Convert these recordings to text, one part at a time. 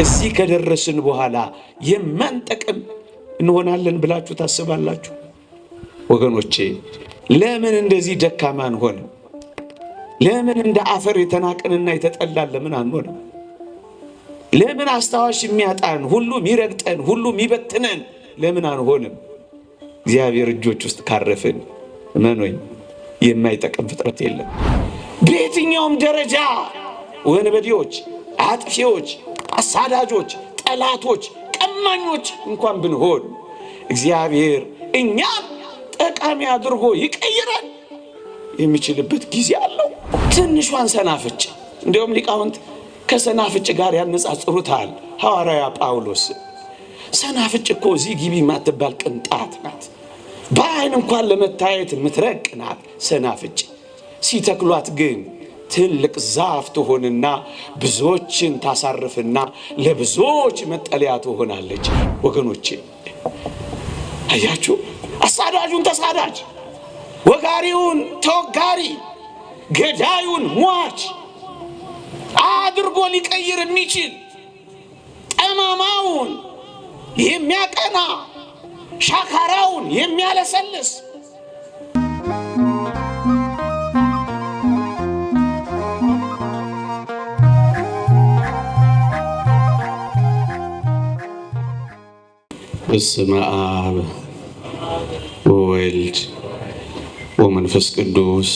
እዚህ ከደረስን በኋላ የማንጠቅም እንሆናለን ብላችሁ ታስባላችሁ? ወገኖቼ ለምን እንደዚህ ደካማን ሆነ? ለምን እንደ አፈር የተናቀንና የተጠላን ለምን አንሆንም? ለምን አስታዋሽ የሚያጣን ሁሉ የሚረግጠን ሁሉ የሚበትነን ለምን አንሆንም? እግዚአብሔር እጆች ውስጥ ካረፍን እመኑኝ የማይጠቅም ፍጥረት የለም። በየትኛውም ደረጃ ወንበዴዎች፣ አጥፊዎች፣ አሳዳጆች፣ ጠላቶች፣ ቀማኞች እንኳን ብንሆን እግዚአብሔር እኛም ጠቃሚ አድርጎ ይቀይረን የሚችልበት ጊዜ አለው። ትንሿን ሰናፍጭ እንዲሁም ሊቃውንት ከሰናፍጭ ጋር ያነጻጽሩታል። ሐዋርያ ጳውሎስ ሰናፍጭ እኮ እዚህ ግቢ የማትባል ቅንጣት ናት፣ በዓይን እንኳን ለመታየት የምትረቅ ናት። ሰናፍጭ ሲተክሏት ግን ትልቅ ዛፍ ትሆንና ብዙዎችን ታሳርፍና ለብዙዎች መጠለያ ትሆናለች። ወገኖቼ አያችሁ፣ አሳዳጁን ተሳዳጅ፣ ወጋሪውን ተወጋሪ፣ ገዳዩን ሟች አድርጎ ሊቀይር የሚችል ጠማማውን የሚያቀና ሻካራውን የሚያለሰልስ በስመ አብ ወወልድ ወመንፈስ ቅዱስ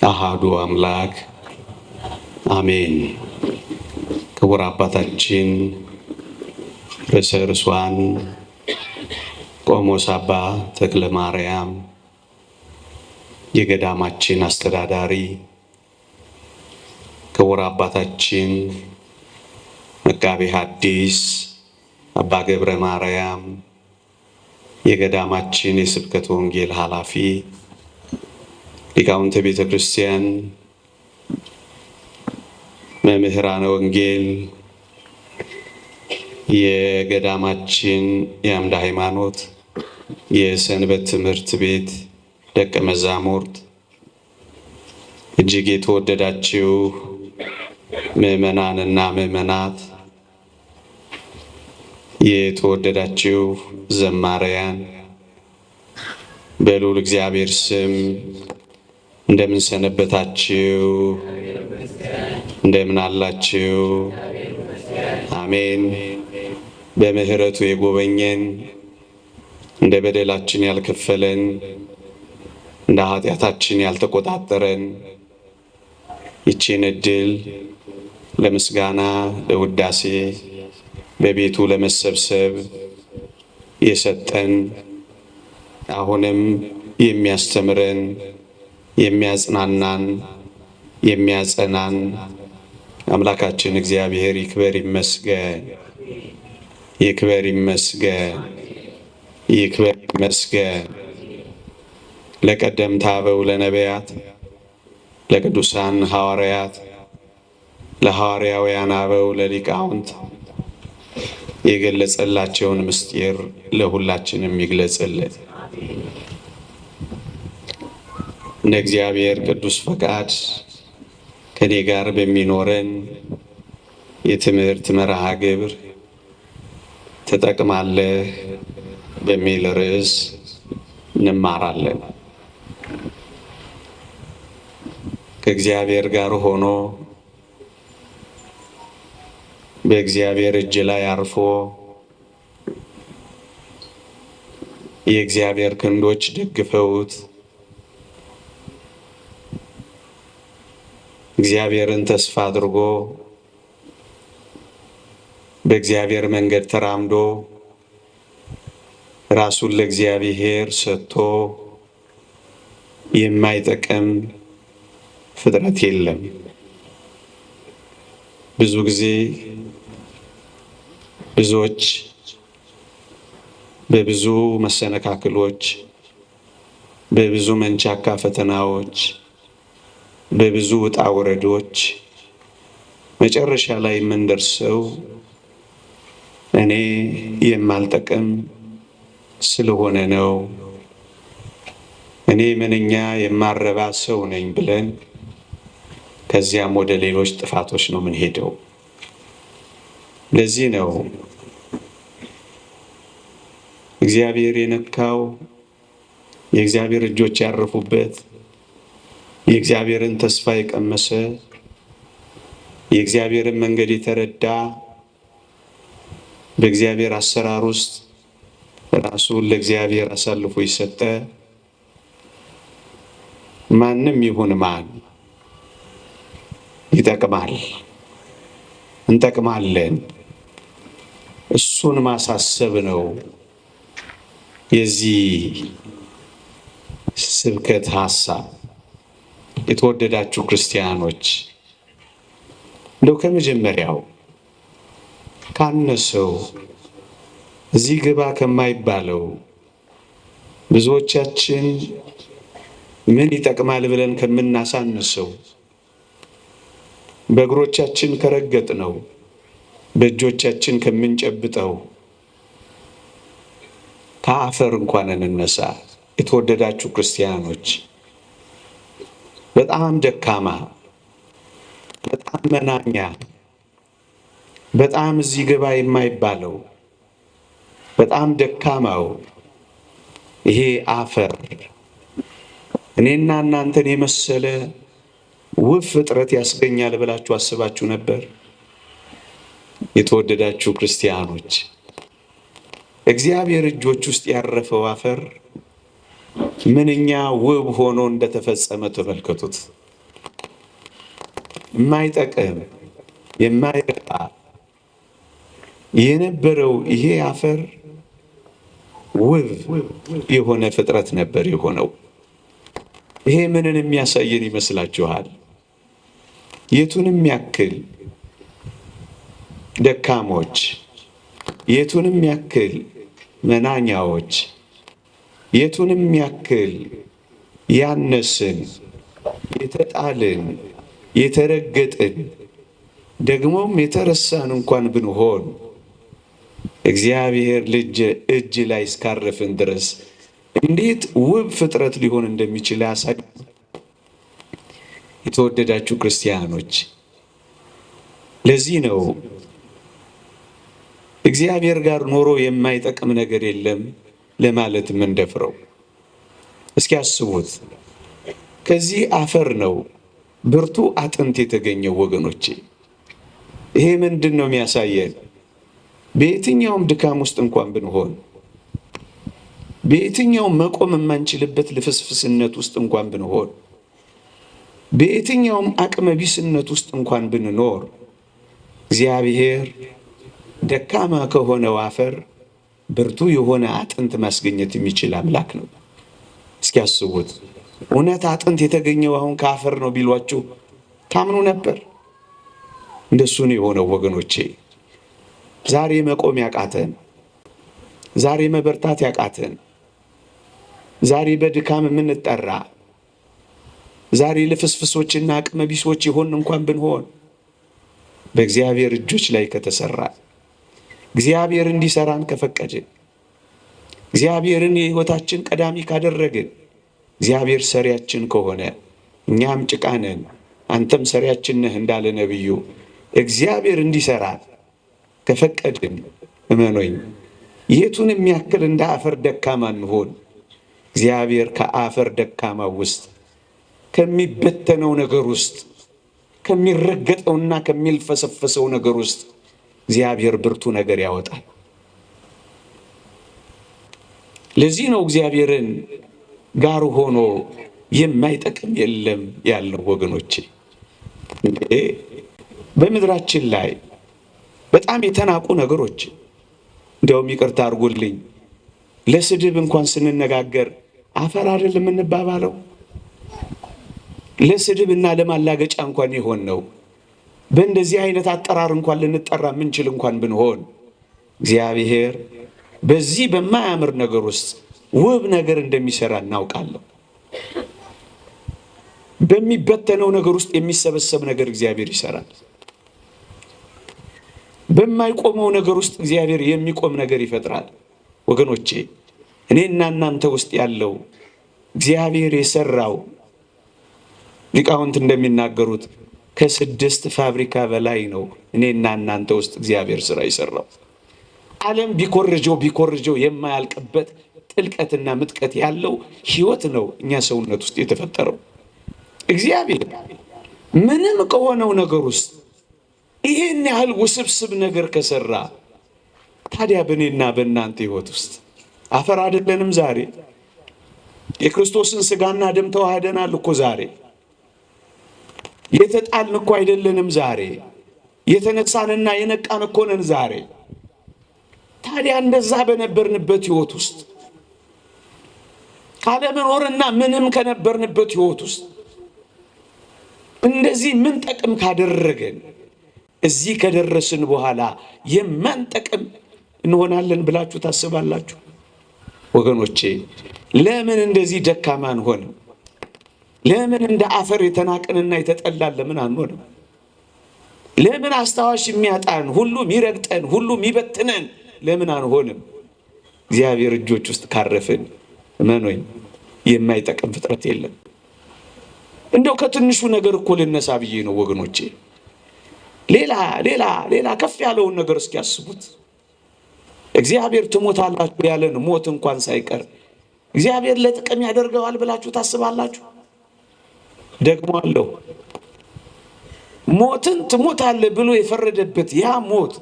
አሃዱ አምላክ አሜን። ክቡር አባታችን ርዕሰ ርዕሳን ቆሞስ አባ ተክለ ማርያም የገዳማችን አስተዳዳሪ፣ ክቡር አባታችን መጋቤ ሐዲስ አባ ገብረ ማርያም የገዳማችን የስብከተ ወንጌል ኃላፊ፣ ሊቃውንተ ቤተ ክርስቲያን፣ መምህራነ ወንጌል፣ የገዳማችን የአምደ ሃይማኖት የሰንበት ትምህርት ቤት ደቀ መዛሙርት፣ እጅግ የተወደዳችሁ ምዕመናንና ምዕመናት፣ የተወደዳችሁ ዘማሪያን በልዑል እግዚአብሔር ስም እንደምን ሰነበታችሁ? እንደምን አላችሁ? አሜን። በምህረቱ የጎበኘን እንደ በደላችን ያልከፈለን እንደ ኃጢአታችን ያልተቆጣጠረን ይህችን ዕድል ለምስጋና ለውዳሴ በቤቱ ለመሰብሰብ የሰጠን አሁንም የሚያስተምረን የሚያጽናናን የሚያጸናን አምላካችን እግዚአብሔር ይክበር ይመስገን፣ ይክበር ይመስገን፣ ይክበር ይመስገን። ለቀደምት አበው ለነቢያት፣ ለቅዱሳን ሐዋርያት፣ ለሐዋርያውያን አበው ለሊቃውንት የገለጸላቸውን ምስጢር ለሁላችንም ይግለጽልን። እንደ እግዚአብሔር ቅዱስ ፈቃድ ከኔ ጋር በሚኖረን የትምህርት መርሃ ግብር ትጠቅማለህ በሚል ርዕስ እንማራለን። ከእግዚአብሔር ጋር ሆኖ በእግዚአብሔር እጅ ላይ አርፎ የእግዚአብሔር ክንዶች ደግፈውት እግዚአብሔርን ተስፋ አድርጎ በእግዚአብሔር መንገድ ተራምዶ ራሱን ለእግዚአብሔር ሰጥቶ የማይጠቅም ፍጥረት የለም። ብዙ ጊዜ ብዙዎች በብዙ መሰነካክሎች፣ በብዙ መንቻካ ፈተናዎች፣ በብዙ ውጣ ውረዶች መጨረሻ ላይ የምንደርሰው እኔ የማልጠቅም ስለሆነ ነው፣ እኔ ምንኛ የማረባ ሰው ነኝ ብለን ከዚያም ወደ ሌሎች ጥፋቶች ነው የምንሄደው። ለዚህ ነው እግዚአብሔር የነካው የእግዚአብሔር እጆች ያረፉበት የእግዚአብሔርን ተስፋ የቀመሰ የእግዚአብሔርን መንገድ የተረዳ በእግዚአብሔር አሰራር ውስጥ ራሱን ለእግዚአብሔር አሳልፎ የሰጠ ማንም ይሁን ማን ይጠቅማል፣ እንጠቅማለን። እሱን ማሳሰብ ነው የዚህ ስብከት ሐሳብ። የተወደዳችሁ ክርስቲያኖች እንደው ከመጀመሪያው ካነሰው እዚህ ግባ ከማይባለው ብዙዎቻችን ምን ይጠቅማል ብለን ከምናሳንሰው በእግሮቻችን ከረገጥነው በእጆቻችን ከምንጨብጠው ከአፈር እንኳን እንነሳ። የተወደዳችሁ ክርስቲያኖች በጣም ደካማ፣ በጣም መናኛ፣ በጣም እዚህ ግባ የማይባለው በጣም ደካማው ይሄ አፈር እኔና እናንተን የመሰለ ውብ ፍጥረት ያስገኛል ብላችሁ አስባችሁ ነበር? የተወደዳችሁ ክርስቲያኖች እግዚአብሔር እጆች ውስጥ ያረፈው አፈር ምንኛ ውብ ሆኖ እንደተፈጸመ ተመልከቱት። የማይጠቅም የማይረባ የነበረው ይሄ አፈር ውብ የሆነ ፍጥረት ነበር የሆነው። ይሄ ምንን የሚያሳየን ይመስላችኋል? የቱንም ያክል ደካሞች፣ የቱንም ያክል መናኛዎች፣ የቱንም ያክል ያነስን፣ የተጣልን፣ የተረገጥን ደግሞም የተረሳን እንኳን ብንሆን እግዚአብሔር ልጅ እጅ ላይ እስካረፍን ድረስ እንዴት ውብ ፍጥረት ሊሆን እንደሚችል ያሳይ። የተወደዳችሁ ክርስቲያኖች ለዚህ ነው እግዚአብሔር ጋር ኖሮ የማይጠቅም ነገር የለም ለማለት የምንደፍረው። እስኪ አስቡት፣ ከዚህ አፈር ነው ብርቱ አጥንት የተገኘው ወገኖቼ። ይሄ ምንድን ነው የሚያሳየን? በየትኛውም ድካም ውስጥ እንኳን ብንሆን፣ በየትኛውም መቆም የማንችልበት ልፍስፍስነት ውስጥ እንኳን ብንሆን፣ በየትኛውም አቅመ ቢስነት ውስጥ እንኳን ብንኖር እግዚአብሔር ደካማ ከሆነው አፈር ብርቱ የሆነ አጥንት ማስገኘት የሚችል አምላክ ነው። እስኪ አስቡት፣ እውነት አጥንት የተገኘው አሁን ከአፈር ነው ቢሏችሁ ታምኑ ነበር? እንደሱ ነው የሆነው ወገኖቼ። ዛሬ መቆም ያቃተን፣ ዛሬ መበርታት ያቃተን፣ ዛሬ በድካም የምንጠራ፣ ዛሬ ልፍስፍሶችና አቅመ ቢሶች የሆን እንኳን ብንሆን በእግዚአብሔር እጆች ላይ ከተሰራ፣ እግዚአብሔር እንዲሰራን ከፈቀድን፣ እግዚአብሔርን የሕይወታችን ቀዳሚ ካደረግን፣ እግዚአብሔር ሰሪያችን ከሆነ እኛም ጭቃ ነን አንተም ሰሪያችን ነህ እንዳለ ነቢዩ እግዚአብሔር እንዲሰራን ከፈቀድን እመኖኝ የቱንም ያክል እንደ አፈር ደካማ እንሆን እግዚአብሔር ከአፈር ደካማ ውስጥ ከሚበተነው ነገር ውስጥ ከሚረገጠውና ከሚልፈሰፈሰው ነገር ውስጥ እግዚአብሔር ብርቱ ነገር ያወጣል። ለዚህ ነው እግዚአብሔርን ጋር ሆኖ የማይጠቅም የለም ያለው ወገኖቼ። በምድራችን ላይ በጣም የተናቁ ነገሮች፣ እንደውም ይቅርታ አድርጉልኝ፣ ለስድብ እንኳን ስንነጋገር አፈር አይደል የምንባባለው? ለስድብና ለማላገጫ እንኳን ይሆን ነው። በእንደዚህ አይነት አጠራር እንኳን ልንጠራ የምንችል እንኳን ብንሆን እግዚአብሔር በዚህ በማያምር ነገር ውስጥ ውብ ነገር እንደሚሰራ እናውቃለን። በሚበተነው ነገር ውስጥ የሚሰበሰብ ነገር እግዚአብሔር ይሰራል። በማይቆመው ነገር ውስጥ እግዚአብሔር የሚቆም ነገር ይፈጥራል። ወገኖቼ እኔና እናንተ ውስጥ ያለው እግዚአብሔር የሰራው ሊቃውንት እንደሚናገሩት ከ6 ፋብሪካ በላይ ነው እኔና እናንተ ውስጥ እግዚአብሔር ስራ ይሰራው። ዓለም ቢኮርጀው የማያልቅበት ጥልቀትና ምጥቀት ያለው ህይወት ነው እኛ ሰውነት ውስጥ የተፈጠረው። እግዚአብሔር ምንም ከሆነው ነገር ውስጥ ይሄን ያህል ውስብስብ ነገር ከሰራ ታዲያ በእኔና በእናንተ ህይወት ውስጥ አፈር አይደለንም? ዛሬ የክርስቶስን ስጋና ደም ተዋህደናል እኮ ዛሬ። የተጣልን እኮ አይደለንም ዛሬ። የተነሳንና የነቃን እኮ ነን ዛሬ። ታዲያ እንደዛ በነበርንበት ህይወት ውስጥ ካለመኖርና ምንም ከነበርንበት ህይወት ውስጥ እንደዚህ ምን ጠቅም ካደረገን እዚህ ከደረስን በኋላ የማንጠቅም እንሆናለን ብላችሁ ታስባላችሁ? ወገኖቼ ለምን እንደዚህ ደካማ አንሆንም? ለምን እንደ አፈር የተናቀንና የተጠላን ለምን አንሆንም? ለምን አስታዋሽ የሚያጣን ሁሉ የሚረግጠን ሁሉ የሚበትነን ለምን አንሆንም? እግዚአብሔር እጆች ውስጥ ካረፍን እመኑኝ የማይጠቅም ፍጥረት የለም። እንደው ከትንሹ ነገር እኮ ልነሳ ብዬ ነው ወገኖቼ። ሌላ ከፍ ያለውን ነገር እስኪ ያስቡት። እግዚአብሔር ትሞታላችሁ ያለን ሞት እንኳን ሳይቀር እግዚአብሔር ለጥቅም ያደርገዋል ብላችሁ ታስባላችሁ? ደግሞ አለው ሞትን ትሞታለህ ብሎ የፈረደበት ያ ሞት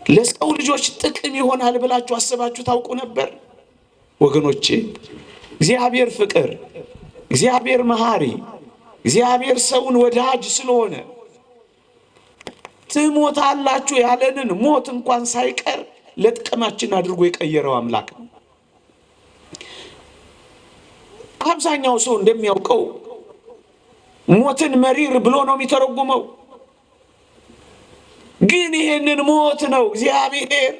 ለሰው ልጆች ጥቅም ይሆናል ብላችሁ አስባችሁ ታውቁ ነበር? ወገኖቼ እግዚአብሔር ፍቅር፣ እግዚአብሔር መሐሪ፣ እግዚአብሔር ሰውን ወዳጅ ስለሆነ ትሞታላችሁ ያለንን ሞት እንኳን ሳይቀር ለጥቅማችን አድርጎ የቀየረው አምላክ ነው። አብዛኛው ሰው እንደሚያውቀው ሞትን መሪር ብሎ ነው የሚተረጉመው። ግን ይሄንን ሞት ነው እግዚአብሔር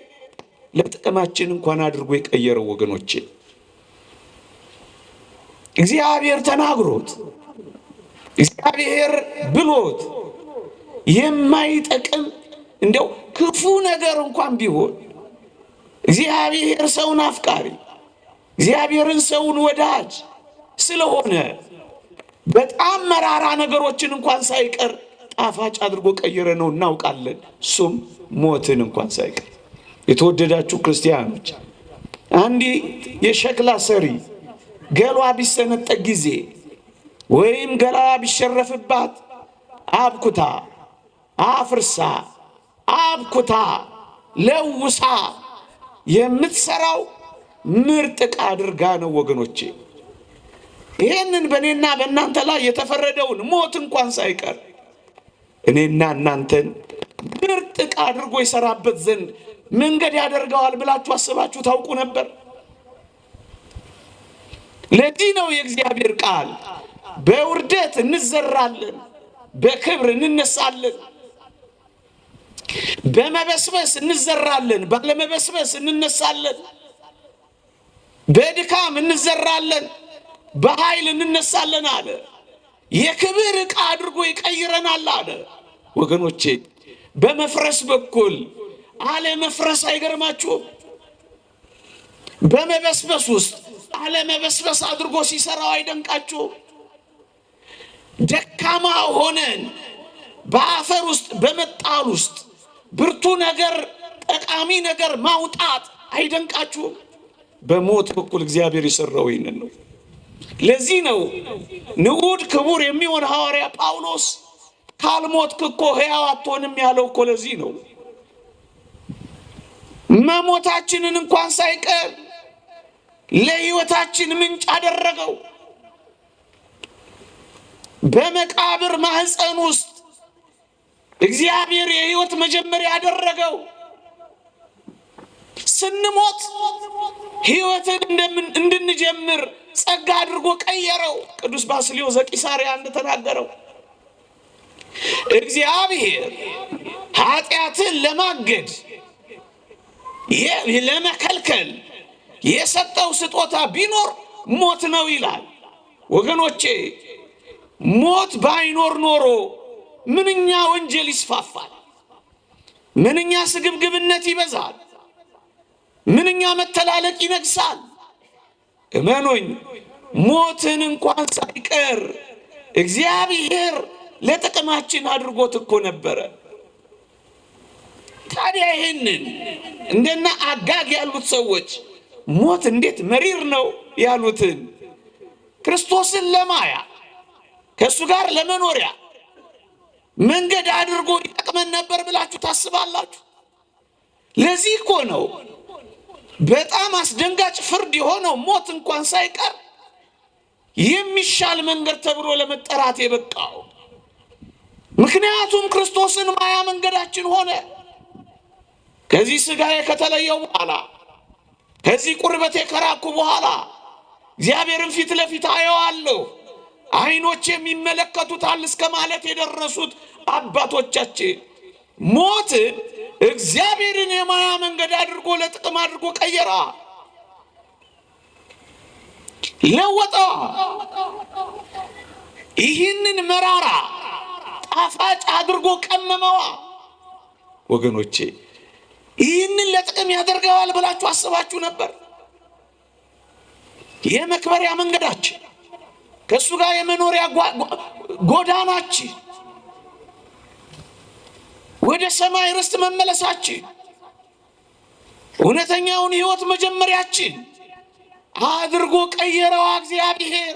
ለጥቅማችን እንኳን አድርጎ የቀየረው ወገኖቼ። እግዚአብሔር ተናግሮት እግዚአብሔር ብሎት የማይጠቅም እንደው ክፉ ነገር እንኳን ቢሆን እግዚአብሔር ሰውን አፍቃሪ እግዚአብሔርን ሰውን ወዳጅ ስለሆነ በጣም መራራ ነገሮችን እንኳን ሳይቀር ጣፋጭ አድርጎ ቀየረ ነው እናውቃለን። እሱም ሞትን እንኳን ሳይቀር። የተወደዳችሁ ክርስቲያኖች አንዲ የሸክላ ሰሪ ገሏ ቢሰነጠቅ ጊዜ ወይም ገላ ቢሸረፍባት አብኩታ አፍርሳ አብኩታ ለውሳ የምትሰራው ምርጥ ዕቃ አድርጋ ነው ወገኖቼ። ይሄንን በእኔና በእናንተ ላይ የተፈረደውን ሞት እንኳን ሳይቀር እኔና እናንተን ምርጥ ዕቃ አድርጎ ይሰራበት ዘንድ መንገድ ያደርገዋል ብላችሁ አስባችሁ ታውቁ ነበር? ለዚህ ነው የእግዚአብሔር ቃል በውርደት እንዘራለን፣ በክብር እንነሳለን። በመበስበስ እንዘራለን፣ ባለመበስበስ እንነሳለን። በድካም እንዘራለን፣ በኃይል እንነሳለን አለ። የክብር ዕቃ አድርጎ ይቀይረናል አለ። ወገኖቼ በመፍረስ በኩል አለመፍረስ አይገርማችሁም? በመበስበስ ውስጥ አለመበስበስ አድርጎ ሲሰራው አይደንቃችሁም? ደካማ ሆነን በአፈር ውስጥ በመጣል ውስጥ ብርቱ ነገር ጠቃሚ ነገር ማውጣት አይደንቃችሁም? በሞት በኩል እግዚአብሔር የሰራው ይህንን ነው። ለዚህ ነው ንዑድ ክቡር የሚሆን ሐዋርያ ጳውሎስ ካልሞትክ እኮ ሕያው አትሆንም ያለው እኮ ለዚህ ነው። መሞታችንን እንኳን ሳይቀር ለሕይወታችን ምንጭ አደረገው። በመቃብር ማህፀን ውስጥ እግዚአብሔር የሕይወት መጀመሪያ ያደረገው። ስንሞት ሕይወትን እንድንጀምር ጸጋ አድርጎ ቀየረው። ቅዱስ ባስልዮስ ዘቂሳርያ እንደተናገረው እግዚአብሔር ኃጢአትን ለማገድ ለመከልከል የሰጠው ስጦታ ቢኖር ሞት ነው ይላል። ወገኖቼ ሞት ባይኖር ኖሮ ምንኛ ወንጀል ይስፋፋል፣ ምንኛ ስግብግብነት ይበዛል፣ ምንኛ መተላለቅ ይነግሳል። እመኑኝ ሞትን እንኳን ሳይቀር እግዚአብሔር ለጥቅማችን አድርጎት እኮ ነበረ። ታዲያ ይህንን እንደና አጋግ ያሉት ሰዎች ሞት እንዴት መሪር ነው ያሉትን ክርስቶስን ለማያ ከእሱ ጋር ለመኖሪያ መንገድ አድርጎ ይጠቅመን ነበር ብላችሁ ታስባላችሁ? ለዚህ እኮ ነው በጣም አስደንጋጭ ፍርድ የሆነው ሞት እንኳን ሳይቀር የሚሻል መንገድ ተብሎ ለመጠራት የበቃው። ምክንያቱም ክርስቶስን ማያ መንገዳችን ሆነ። ከዚህ ሥጋዬ ከተለየው በኋላ ከዚህ ቁርበቴ ከራኩ በኋላ እግዚአብሔርን ፊት ለፊት አየዋለሁ፣ ዓይኖች የሚመለከቱታል እስከ ማለት የደረሱት አባቶቻችን ሞትን እግዚአብሔርን የማያ መንገድ አድርጎ ለጥቅም አድርጎ ቀየራ፣ ለወጣ። ይህንን መራራ ጣፋጭ አድርጎ ቀመመዋ። ወገኖቼ ይህንን ለጥቅም ያደርገዋል ብላችሁ አስባችሁ ነበር? የመክበሪያ መንገዳችን፣ ከእሱ ጋር የመኖሪያ ጎዳናችን፣ ወደ ሰማይ ርስት መመለሳችን፣ እውነተኛውን ሕይወት መጀመሪያችን አድርጎ ቀየረዋ እግዚአብሔር።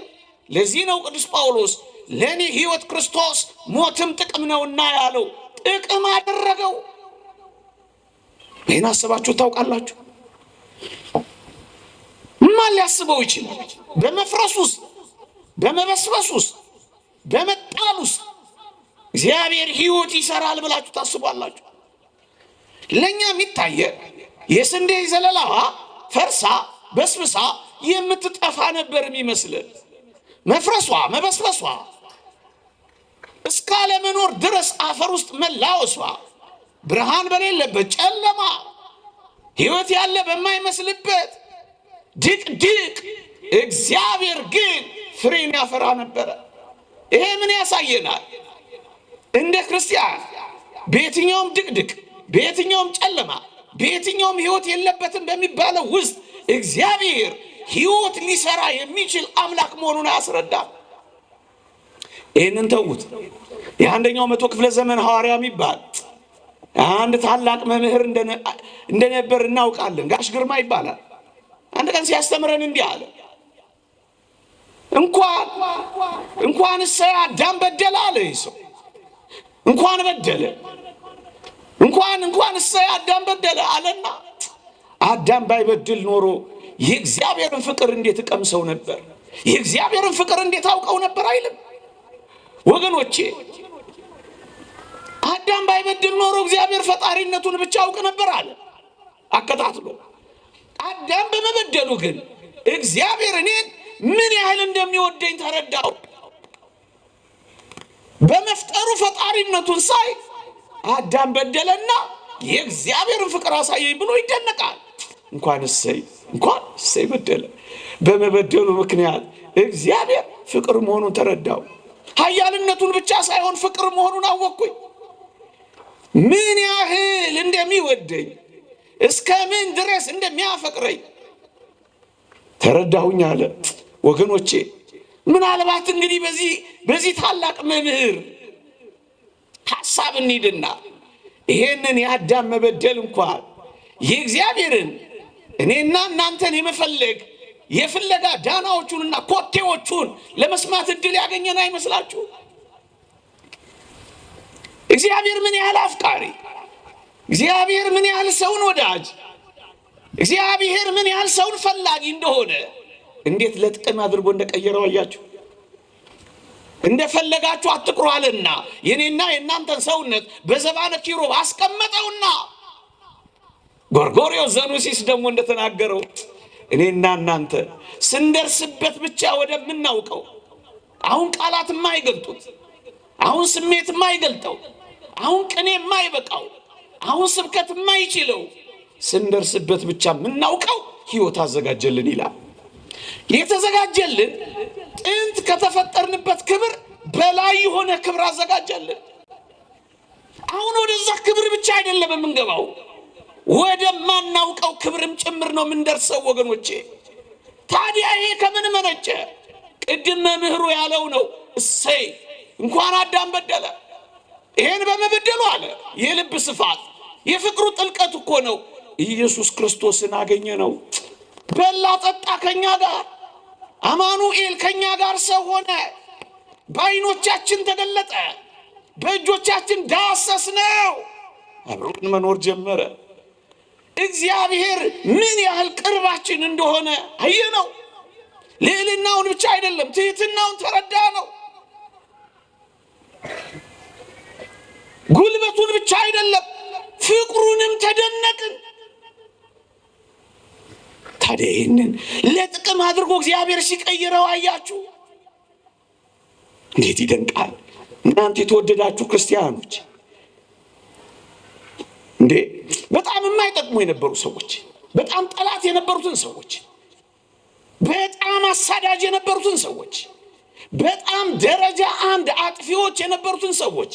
ለዚህ ነው ቅዱስ ጳውሎስ ለእኔ ሕይወት ክርስቶስ ሞትም ጥቅም ነውና ያለው። ጥቅም አደረገው። ይህን አስባችሁ ታውቃላችሁ? ማን ሊያስበው ይችላል? በመፍረስ ውስጥ፣ በመበስበስ ውስጥ፣ በመጣል ውስጥ እግዚአብሔር ሕይወት ይሰራል ብላችሁ ታስባላችሁ? ለእኛ የሚታየ የስንዴ ዘለላዋ ፈርሳ በስብሳ የምትጠፋ ነበር የሚመስለን። መፍረሷ መበስበሷ እስካለመኖር ድረስ አፈር ውስጥ መላወሷ፣ ብርሃን በሌለበት ጨለማ፣ ሕይወት ያለ በማይመስልበት ድቅድቅ እግዚአብሔር ግን ፍሬን ያፈራ ነበረ። ይሄ ምን ያሳየናል? እንደ ክርስቲያን በየትኛውም ድቅድቅ፣ በየትኛውም ጨለማ፣ በየትኛውም ሕይወት የለበትም በሚባለው ውስጥ እግዚአብሔር ሕይወት ሊሰራ የሚችል አምላክ መሆኑን ያስረዳል። ይህንን ተዉት። የአንደኛው መቶ ክፍለ ዘመን ሐዋርያ የሚባል አንድ ታላቅ መምህር እንደነበር እናውቃለን። ጋሽ ግርማ ይባላል። አንድ ቀን ሲያስተምረን እንዲህ አለ። እንኳን እሰይ አዳም በደለ አለ። ይህ ሰው እንኳን በደለ እንኳን እሰይ አዳም በደለ አለና አዳም ባይበድል ኖሮ የእግዚአብሔርን ፍቅር እንዴት እቀምሰው ነበር? የእግዚአብሔርን ፍቅር እንዴት አውቀው ነበር አይልም? ወገኖቼ አዳም ባይበድል ኖሮ እግዚአብሔር ፈጣሪነቱን ብቻ አውቅ ነበር አለ አከታትሎ። አዳም በመበደሉ ግን እግዚአብሔር እኔን ምን ያህል እንደሚወደኝ ተረዳው። በመፍጠሩ ፈጣሪነቱን ሳይ አዳም በደለና የእግዚአብሔርን ፍቅር አሳየኝ ብሎ ይደነቃል። እንኳን እሰይ በደለ። በመበደሉ ምክንያት እግዚአብሔር ፍቅር መሆኑን ተረዳው። ኃያልነቱን ብቻ ሳይሆን ፍቅር መሆኑን አወቅኩኝ። ምን ያህል እንደሚወደኝ እስከ ምን ድረስ እንደሚያፈቅረኝ ተረዳሁኝ አለ። ወገኖቼ ምናልባት እንግዲህ በዚህ ታላቅ መምህር ሐሳብ እንሂድና ይሄንን የአዳም መበደል እንኳን የእግዚአብሔርን እኔና እናንተን የፍለጋ ዳናዎቹንና ኮቴዎቹን ለመስማት እድል ያገኘን አይመስላችሁ? እግዚአብሔር ምን ያህል አፍቃሪ፣ እግዚአብሔር ምን ያህል ሰውን ወዳጅ፣ እግዚአብሔር ምን ያህል ሰውን ፈላጊ እንደሆነ እንዴት ለጥቅም አድርጎ እንደቀየረው አያችሁ። እንደፈለጋችሁ አትቁሩ አለና የኔና የእናንተን ሰውነት በዘባነ ኪሩብ አስቀመጠውና ጎርጎርዮስ ዘኑሲስ ደግሞ እንደተናገረው እኔና እናንተ ስንደርስበት ብቻ ወደምናውቀው፣ አሁን ቃላት የማይገልጡት፣ አሁን ስሜት የማይገልጠው፣ አሁን ቅኔ የማይበቃው፣ አሁን ስብከት የማይችለው ስንደርስበት ብቻ የምናውቀው ሕይወት አዘጋጀልን ይላል። የተዘጋጀልን ጥንት ከተፈጠርንበት ክብር በላይ የሆነ ክብር አዘጋጀልን። አሁን ወደዛ ክብር ብቻ አይደለም የምንገባው፣ ወደማናውቀው ክብርም ጭምር ነው የምንደርሰው ወገኖቼ። ታዲያ ይሄ ከምን መነጨ? ቅድም መምህሩ ያለው ነው። እሰይ እንኳን አዳም በደለ። ይሄን በመበደሉ አለ የልብ ስፋት የፍቅሩ ጥልቀት እኮ ነው። ኢየሱስ ክርስቶስን አገኘ ነው። በላ ጠጣ ከኛ ጋር፣ አማኑኤል ከኛ ጋር ሰው ሆነ። በዓይኖቻችን ተገለጠ፣ በእጆቻችን ዳሰስ ነው። አብሮን መኖር ጀመረ። እግዚአብሔር ምን ያህል ቅርባችን እንደሆነ አየነው። ልዕልናውን ብቻ አይደለም ትሕትናውን ተረዳ ነው። ጉልበቱን ብቻ አይደለም ፍቅሩንም ተደነቅን። ታዲያ ይህንን ለጥቅም አድርጎ እግዚአብሔር ሲቀይረው አያችሁ፣ እንዴት ይደንቃል! እናንተ የተወደዳችሁ ክርስቲያኖች እንዴ በጣም የማይጠቅሙ የነበሩ ሰዎች፣ በጣም ጠላት የነበሩትን ሰዎች፣ በጣም አሳዳጅ የነበሩትን ሰዎች፣ በጣም ደረጃ አንድ አጥፊዎች የነበሩትን ሰዎች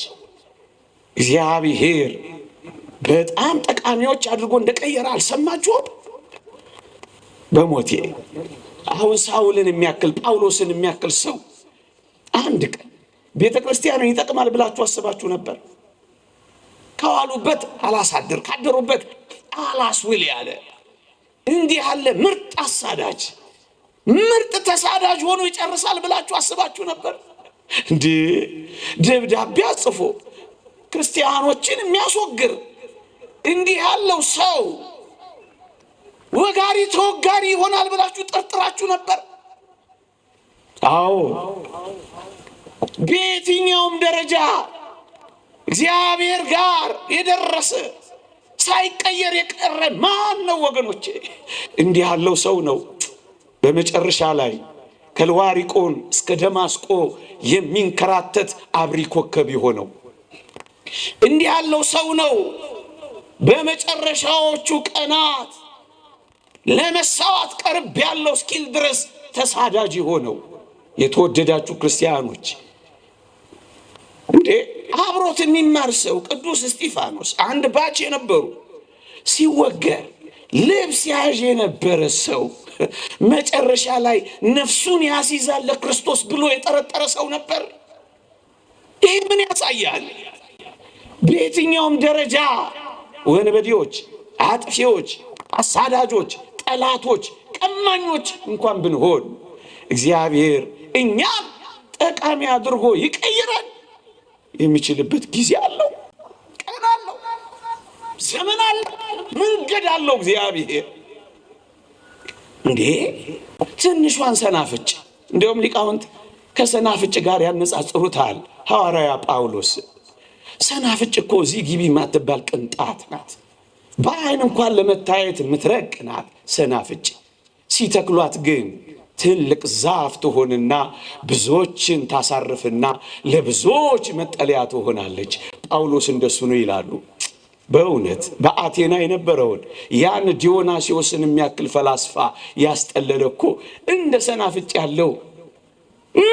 እግዚአብሔር በጣም ጠቃሚዎች አድርጎ እንደቀየረ አልሰማችሁም? በሞቴ አሁን ሳውልን የሚያክል ጳውሎስን የሚያክል ሰው አንድ ቀን ቤተ ክርስቲያንን ይጠቅማል ብላችሁ አስባችሁ ነበር? ከዋሉበት አላሳድር ካደሩበት አላስውል ያለ እንዲህ ያለ ምርጥ አሳዳጅ ምርጥ ተሳዳጅ ሆኖ ይጨርሳል ብላችሁ አስባችሁ ነበር? እንዴ ደብዳቤ ጽፎ ክርስቲያኖችን የሚያስወግር እንዲህ ያለው ሰው ወጋሪ ተወጋሪ ይሆናል ብላችሁ ጠርጥራችሁ ነበር? አዎ በየትኛውም ደረጃ እግዚአብሔር ጋር የደረሰ ሳይቀየር የቀረ ማን ነው ወገኖቼ? እንዲህ ያለው ሰው ነው በመጨረሻ ላይ ከልዋሪቆን እስከ ደማስቆ የሚንከራተት አብሪ ኮከብ የሆነው። እንዲህ ያለው ሰው ነው በመጨረሻዎቹ ቀናት ለመሳዋት ቀርብ ያለው እስኪል ድረስ ተሳዳጅ የሆነው። የተወደዳችሁ ክርስቲያኖች እንዴ አብሮት የሚማር ሰው ቅዱስ እስጢፋኖስ አንድ ባች የነበሩ ሲወገር ልብስ ያዥ የነበረ ሰው መጨረሻ ላይ ነፍሱን ያስይዛል ለክርስቶስ ብሎ የጠረጠረ ሰው ነበር። ይህ ምን ያሳያል? በየትኛውም ደረጃ ወንበዴዎች፣ አጥፊዎች፣ አሳዳጆች፣ ጠላቶች፣ ቀማኞች እንኳን ብንሆን እግዚአብሔር እኛም ጠቃሚ አድርጎ ይቀይረን የሚችልበት ጊዜ አለው፣ ቀን አለው፣ ዘመን አለው፣ መንገድ አለው። እግዚአብሔር እንዴ ትንሿን ሰናፍጭ እንዲሁም ሊቃውንት ከሰናፍጭ ጋር ያነጻጽሩታል። ሐዋርያ ጳውሎስ ሰናፍጭ እኮ እዚህ ግቢ የማትባል ቅንጣት ናት፣ በዓይን እንኳን ለመታየት የምትረቅ ናት። ሰናፍጭ ሲተክሏት ግን ትልቅ ዛፍ ትሆንና ብዙዎችን ታሳርፍና ለብዙዎች መጠለያ ትሆናለች። ጳውሎስ እንደሱ ነው ይላሉ። በእውነት በአቴና የነበረውን ያን ዲዮናስዮስን የሚያክል ፈላስፋ ያስጠለለ እኮ እንደ ሰናፍጭ ያለው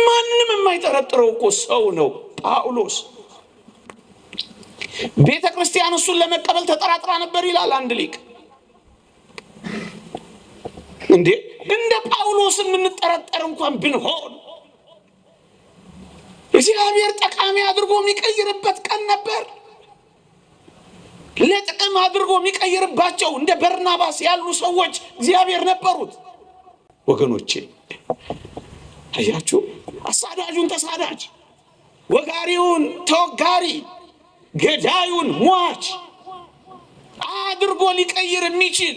ማንም የማይጠረጥረው እኮ ሰው ነው ጳውሎስ። ቤተ ክርስቲያን እሱን ለመቀበል ተጠራጥራ ነበር ይላል አንድ ሊቅ። እንዴ እንደ ጳውሎስ የምንጠረጠር እንኳን ብንሆን እግዚአብሔር ጠቃሚ አድርጎ የሚቀይርበት ቀን ነበር። ለጥቅም አድርጎ የሚቀይርባቸው እንደ በርናባስ ያሉ ሰዎች እግዚአብሔር ነበሩት። ወገኖቼ አያችሁ፣ አሳዳጁን ተሳዳጅ፣ ወጋሪውን ተወጋሪ፣ ገዳዩን ሟች አድርጎ ሊቀይር የሚችል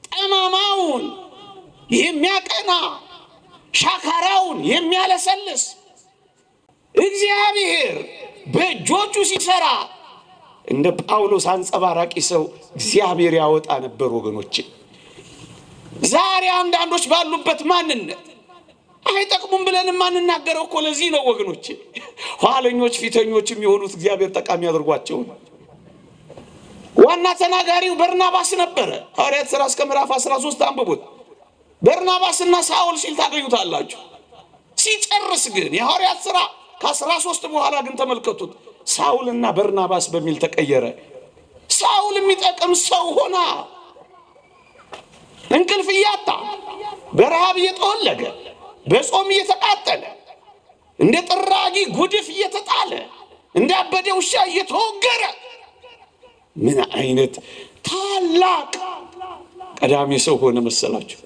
ጠማማውን የሚያቀና ሻካራውን የሚያለሰልስ እግዚአብሔር በእጆቹ ሲሰራ እንደ ጳውሎስ አንጸባራቂ ሰው እግዚአብሔር ያወጣ ነበር። ወገኖቼ ዛሬ አንዳንዶች ባሉበት ማንነት አይጠቅሙም ብለን ማንናገረው እኮ ለዚህ ነው ወገኖቼ። ኋለኞች ፊተኞች የሚሆኑት እግዚአብሔር ጠቃሚ አድርጓቸው። ዋና ተናጋሪው በርናባስ ነበረ። ሐዋርያት ሥራ እስከ ምዕራፍ 13 አንብቡት። በርናባስና ሳውል ሲል ታገኙታላችሁ። ሲጨርስ ግን የሐዋርያት ሥራ ከ13 በኋላ ግን ተመልከቱት፣ ሳውልና በርናባስ በሚል ተቀየረ። ሳውል የሚጠቅም ሰው ሆና እንቅልፍ እያጣ በረሃብ እየተወለገ በጾም እየተቃጠለ እንደ ጥራጊ ጉድፍ እየተጣለ እንዳበደ ውሻ እየተወገረ ምን አይነት ታላቅ ቀዳሚ ሰው ሆነ መሰላችሁ?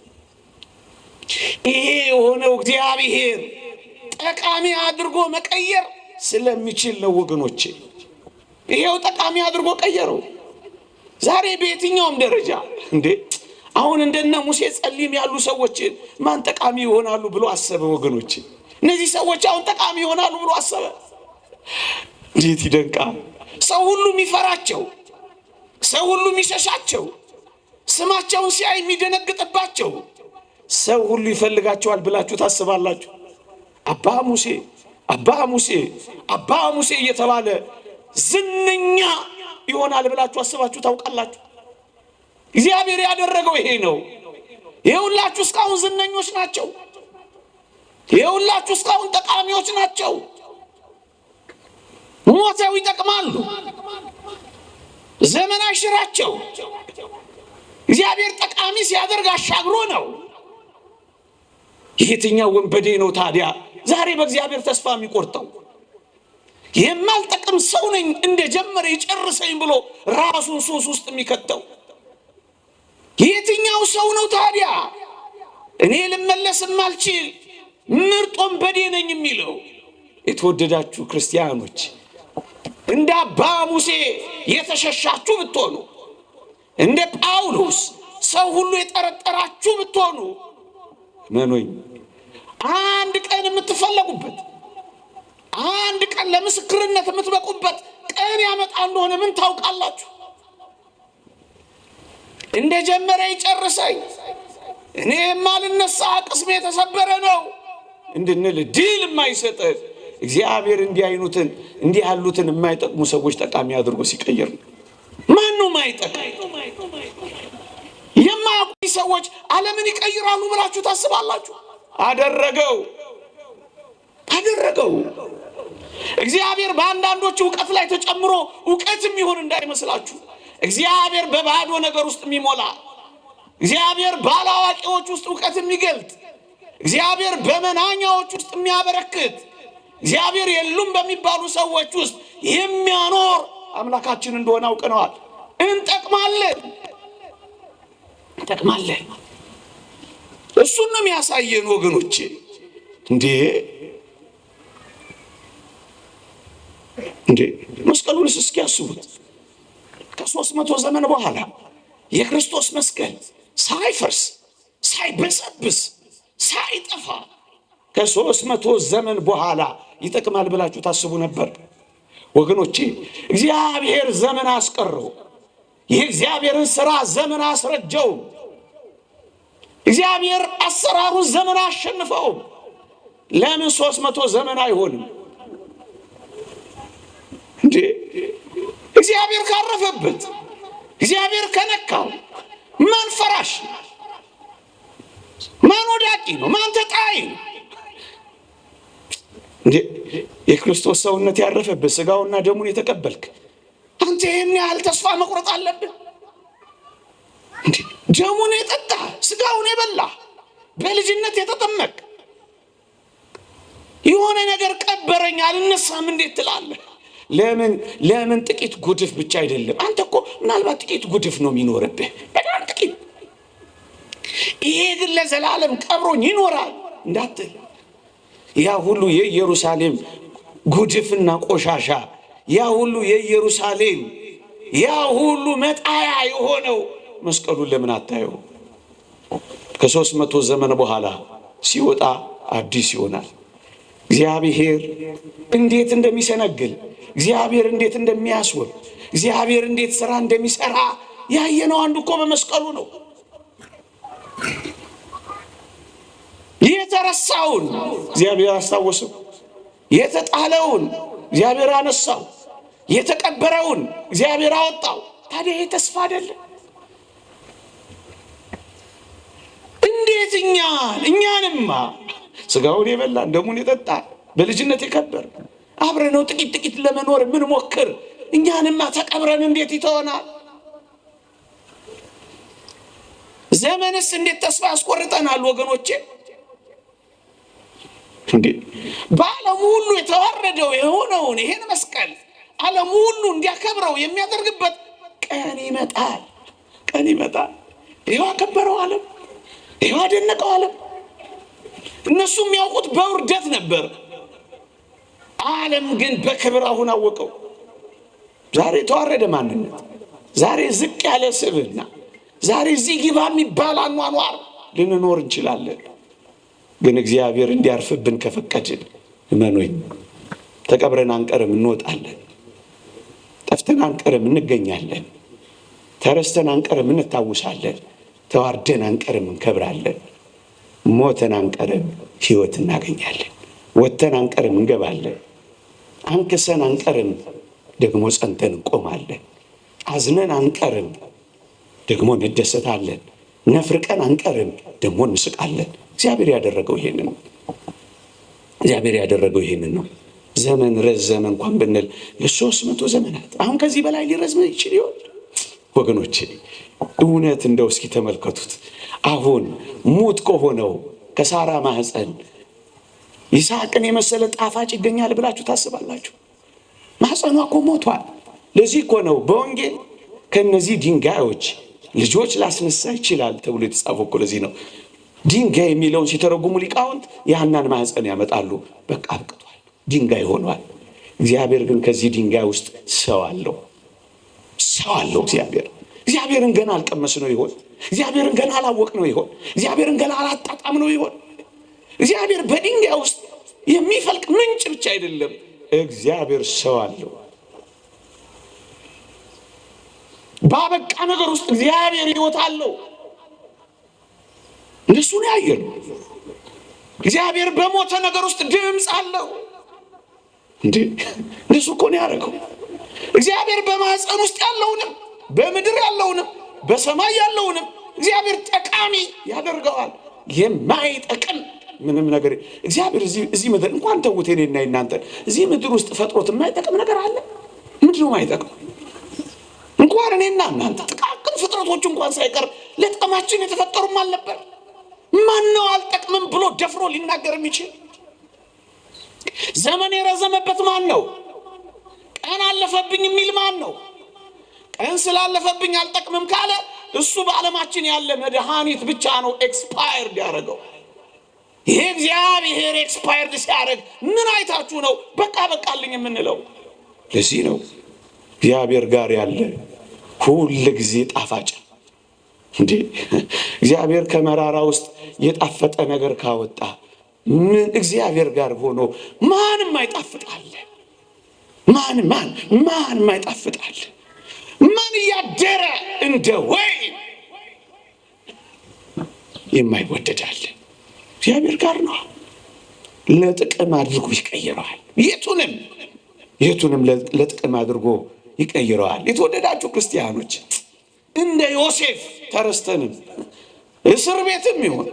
ይሄ የሆነው እግዚአብሔር ጠቃሚ አድርጎ መቀየር ስለሚችል ነው ወገኖቼ። ይሄው ጠቃሚ አድርጎ ቀየረው። ዛሬ በየትኛውም ደረጃ እንዴ አሁን እንደነ ሙሴ ጸሊም ያሉ ሰዎች ማን ጠቃሚ ይሆናሉ ብሎ አሰበ ወገኖቼ? እነዚህ ሰዎች አሁን ጠቃሚ ይሆናሉ ብሎ አሰበ። እንዴት ይደንቃል! ሰው ሁሉ የሚፈራቸው፣ ሰው ሁሉ የሚሸሻቸው፣ ስማቸውን ሲያይ የሚደነግጥባቸው ሰው ሁሉ ይፈልጋቸዋል ብላችሁ ታስባላችሁ? አባ ሙሴ አባ ሙሴ አባ ሙሴ እየተባለ ዝነኛ ይሆናል ብላችሁ አስባችሁ ታውቃላችሁ? እግዚአብሔር ያደረገው ይሄ ነው። ይኸውላችሁ እስካሁን ዝነኞች ናቸው። ይኸውላችሁ እስካሁን ጠቃሚዎች ናቸው። ሞተው ይጠቅማሉ። ዘመን አይሽራቸው። እግዚአብሔር ጠቃሚ ሲያደርግ አሻግሮ ነው። የትኛው ወንበዴ ነው ታዲያ ዛሬ በእግዚአብሔር ተስፋ የሚቆርጠው? የማልጠቅም ሰው ነኝ እንደጀመረ ይጨርሰኝ ብሎ ራሱን ሱስ ውስጥ የሚከተው የትኛው ሰው ነው ታዲያ እኔ ልመለስ የማልችል ምርጥ ወንበዴ ነኝ የሚለው? የተወደዳችሁ ክርስቲያኖች እንደ አባ ሙሴ የተሸሻችሁ ብትሆኑ፣ እንደ ጳውሎስ ሰው ሁሉ የጠረጠራችሁ ብትሆኑ መኖኝ አንድ ቀን የምትፈለጉበት፣ አንድ ቀን ለምስክርነት የምትበቁበት ቀን ያመጣ እንደሆነ ምን ታውቃላችሁ? እንደ ጀመረ ይጨርሰኝ እኔ የማልነሳ ቅስሜ የተሰበረ ነው እንድንል ድል የማይሰጠን እግዚአብሔር እንዲህ ያሉትን የማይጠቅሙ ሰዎች ጠቃሚ አድርጎ ሲቀየር ነው። ማነው የማይጠቅም? የማያውቁ ሰዎች ዓለምን ይቀይራሉ ብላችሁ ታስባላችሁ? አደረገው። እግዚአብሔር በአንዳንዶች እውቀት ላይ ተጨምሮ እውቀትም ይሆን እንዳይመስላችሁ። እግዚአብሔር በባዶ ነገር ውስጥ የሚሞላ፣ እግዚአብሔር ባላዋቂዎች ውስጥ እውቀት የሚገልጥ፣ እግዚአብሔር በመናኛዎች ውስጥ የሚያበረክት፣ እግዚአብሔር የሉም በሚባሉ ሰዎች ውስጥ የሚያኖር አምላካችን እንደሆነ አውቀነዋል። እንጠቅማለን። እሱን ነው የሚያሳየን ወገኖቼ። እንዴ መስቀሉንስ እስኪ ያስቡት። ከ300 ዘመን በኋላ የክርስቶስ መስቀል ሳይፈርስ ሳይበሰብስ ሳይጠፋ ከ300 ዘመን በኋላ ይጠቅማል ብላችሁ ታስቡ ነበር ወገኖቼ? እግዚአብሔር ዘመን አስቀረው። የእግዚአብሔርን ሥራ ዘመን አስረጀው። እግዚአብሔር አሰራሩን ዘመን አሸንፈው። ለምን 300 ዘመን አይሆንም እንዴ? እግዚአብሔር ካረፈበት፣ እግዚአብሔር ከነካው ማን ፈራሽ ነው? ማን ወዳቂ ነው? ማን ተጣይ ነው እንዴ? የክርስቶስ ሰውነት ያረፈበት ስጋውና ደሙን የተቀበልክ አንተ ይህን ያህል ተስፋ መቁረጥ አለብን እንዴ? ደሙን የጠጣ ስጋውን የበላ በልጅነት የተጠመቅ የሆነ ነገር ቀበረኝ አልነሳም እንዴት ትላለህ? ለምን ጥቂት ጉድፍ ብቻ አይደለም። አንተ እኮ ምናልባት ጥቂት ጉድፍ ነው የሚኖርብህ፣ በጣም ጥቂት። ይሄ ግን ለዘላለም ቀብሮኝ ይኖራል እንዳትል። ያ ሁሉ የኢየሩሳሌም ጉድፍና ቆሻሻ፣ ያ ሁሉ የኢየሩሳሌም ያ ሁሉ መጣያ የሆነው መስቀሉን ለምን አታየው? ከ300 ዘመን በኋላ ሲወጣ አዲስ ይሆናል። እግዚአብሔር እንዴት እንደሚሰነግል፣ እግዚአብሔር እንዴት እንደሚያስውብ፣ እግዚአብሔር እንዴት ሥራ እንደሚሰራ ያየነው አንዱ እኮ በመስቀሉ ነው። የተረሳውን እግዚአብሔር አስታወሰው፣ የተጣለውን እግዚአብሔር አነሳው፣ የተቀበረውን እግዚአብሔር አወጣው። ታዲያ ይሄ ተስፋ አይደለም? እንዴት እኛንማ ስጋውን የበላን ደሙን የጠጣ በልጅነት የከበር አብረነው ጥቂት ለመኖር ምን ሞክር እኛንማ ተቀብረን እንዴት ይተወናል? ዘመንስ እንዴት ተስፋ ያስቆርጠናል ወገኖቼ? እንዴ በዓለም ሁሉ የተዋረደው የሆነውን ይሄን መስቀል ዓለም ሁሉ እንዲያከብረው የሚያደርግበት ቀን ይመጣል። ቀን ይመጣል። ይኸው አከበረው ዓለም፣ ይኸው አደነቀው ዓለም። እነሱ የሚያውቁት በውርደት ነበር። ዓለም ግን በክብር አሁን አወቀው። ዛሬ የተዋረደ ማንነት፣ ዛሬ ዝቅ ያለ ስብዕና፣ ዛሬ እዚህ ግባ የሚባል አኗኗር ልንኖር እንችላለን። ግን እግዚአብሔር እንዲያርፍብን ከፈቀድን እመኑኝ ተቀብረን አንቀርም፣ እንወጣለን። ጠፍተን አንቀርም፣ እንገኛለን። ተረስተን አንቀርም፣ እንታውሳለን። ተዋርደን አንቀርም፣ እንከብራለን። ሞተን አንቀርም፣ ሕይወት እናገኛለን። ወጥተን አንቀርም፣ እንገባለን። አንክሰን አንቀርም፣ ደግሞ ጸንተን እንቆማለን። አዝነን አንቀርም፣ ደግሞ እንደሰታለን። ነፍርቀን አንቀርም፣ ደግሞ እንስቃለን። እግዚአብሔር ያደረገው ይሄንን ነው። እግዚአብሔር ያደረገው ይሄንን ነው። ዘመን ረዘመ እንኳን ብንል ለ300 ዘመናት፣ አሁን ከዚህ በላይ ሊረዝም ይችል ይሆን? ወገኖቼ እውነት እንደው እስኪ ተመልከቱት። አሁን ሙት ከሆነው ከሳራ ማህፀን ይስሐቅን የመሰለ ጣፋጭ ይገኛል ብላችሁ ታስባላችሁ? ማህፀኗ እኮ ሞቷል። ለዚህ እኮ ነው በወንጌል ከነዚህ ድንጋዮች ልጆች ላስነሳ ይችላል ተብሎ የተጻፈው እኮ ለዚህ ነው። ድንጋይ የሚለውን ሲተረጉሙ ሊቃውንት የሐናን ማህፀን ያመጣሉ። በቃ አብቅቷል፣ ድንጋይ ሆኗል። እግዚአብሔር ግን ከዚህ ድንጋይ ውስጥ ሰው አለው። ሰው አለው እግዚአብሔርን ገና አልቀመስ ነው ይሆን? እግዚአብሔርን ገና አላወቅ ነው ይሆን? እግዚአብሔርን ገና አላጣጣም ነው ይሆን? እግዚአብሔር በድንጋይ ውስጥ የሚፈልቅ ምንጭ ብቻ አይደለም፣ እግዚአብሔር ሰው አለው። ባበቃ ነገር ውስጥ እግዚአብሔር ሕይወት አለው። እንደሱ ነው ያየነው። እግዚአብሔር በሞተ ነገር ውስጥ ድምፅ አለው። እንደሱ እኮ ነው ያደረገው። እግዚአብሔር በማህፀን ውስጥ ያለውንም በምድር ያለውንም በሰማይ ያለውንም እግዚአብሔር ጠቃሚ ያደርገዋል። የማይጠቅም ምንም ነገር እግዚአብሔር እዚህ ምድር እንኳን ተውት፣ እኔና እናንተ እዚህ ምድር ውስጥ ፈጥሮት የማይጠቅም ነገር አለ? ምንድን ነው የማይጠቅም? እንኳን እኔና እናንተ ጥቃቅን ፍጥረቶች እንኳን ሳይቀር ለጥቅማችን የተፈጠሩም አልነበር? ማን ነው አልጠቅምም ብሎ ደፍሮ ሊናገር የሚችል? ዘመን የረዘመበት ማን ነው? ቀን አለፈብኝ የሚል ማን ነው? ቀን ስላለፈብኝ አልጠቅምም ካለ እሱ በዓለማችን ያለ መድኃኒት ብቻ ነው ኤክስፓየርድ ያደረገው። ይሄ እግዚአብሔር ኤክስፓየርድ ሲያደርግ ምን አይታችሁ ነው በቃ በቃልኝ የምንለው? ለዚህ ነው እግዚአብሔር ጋር ያለ ሁል ጊዜ ጣፋጭ። እግዚአብሔር ከመራራ ውስጥ የጣፈጠ ነገር ካወጣ ምን እግዚአብሔር ጋር ሆኖ ማንም አይጣፍጣል? ማንም አይጣፍጣል? ማን እያደረ እንደ ወይን የማይወደዳል? እግዚአብሔር ጋር ነው። ለጥቅም አድርጎ ይቀይረዋል። የቱንም ለጥቅም አድርጎ ይቀይረዋል። የተወደዳችሁ ክርስቲያኖች እንደ ዮሴፍ ተረስተንም እስር ቤትም ይሁን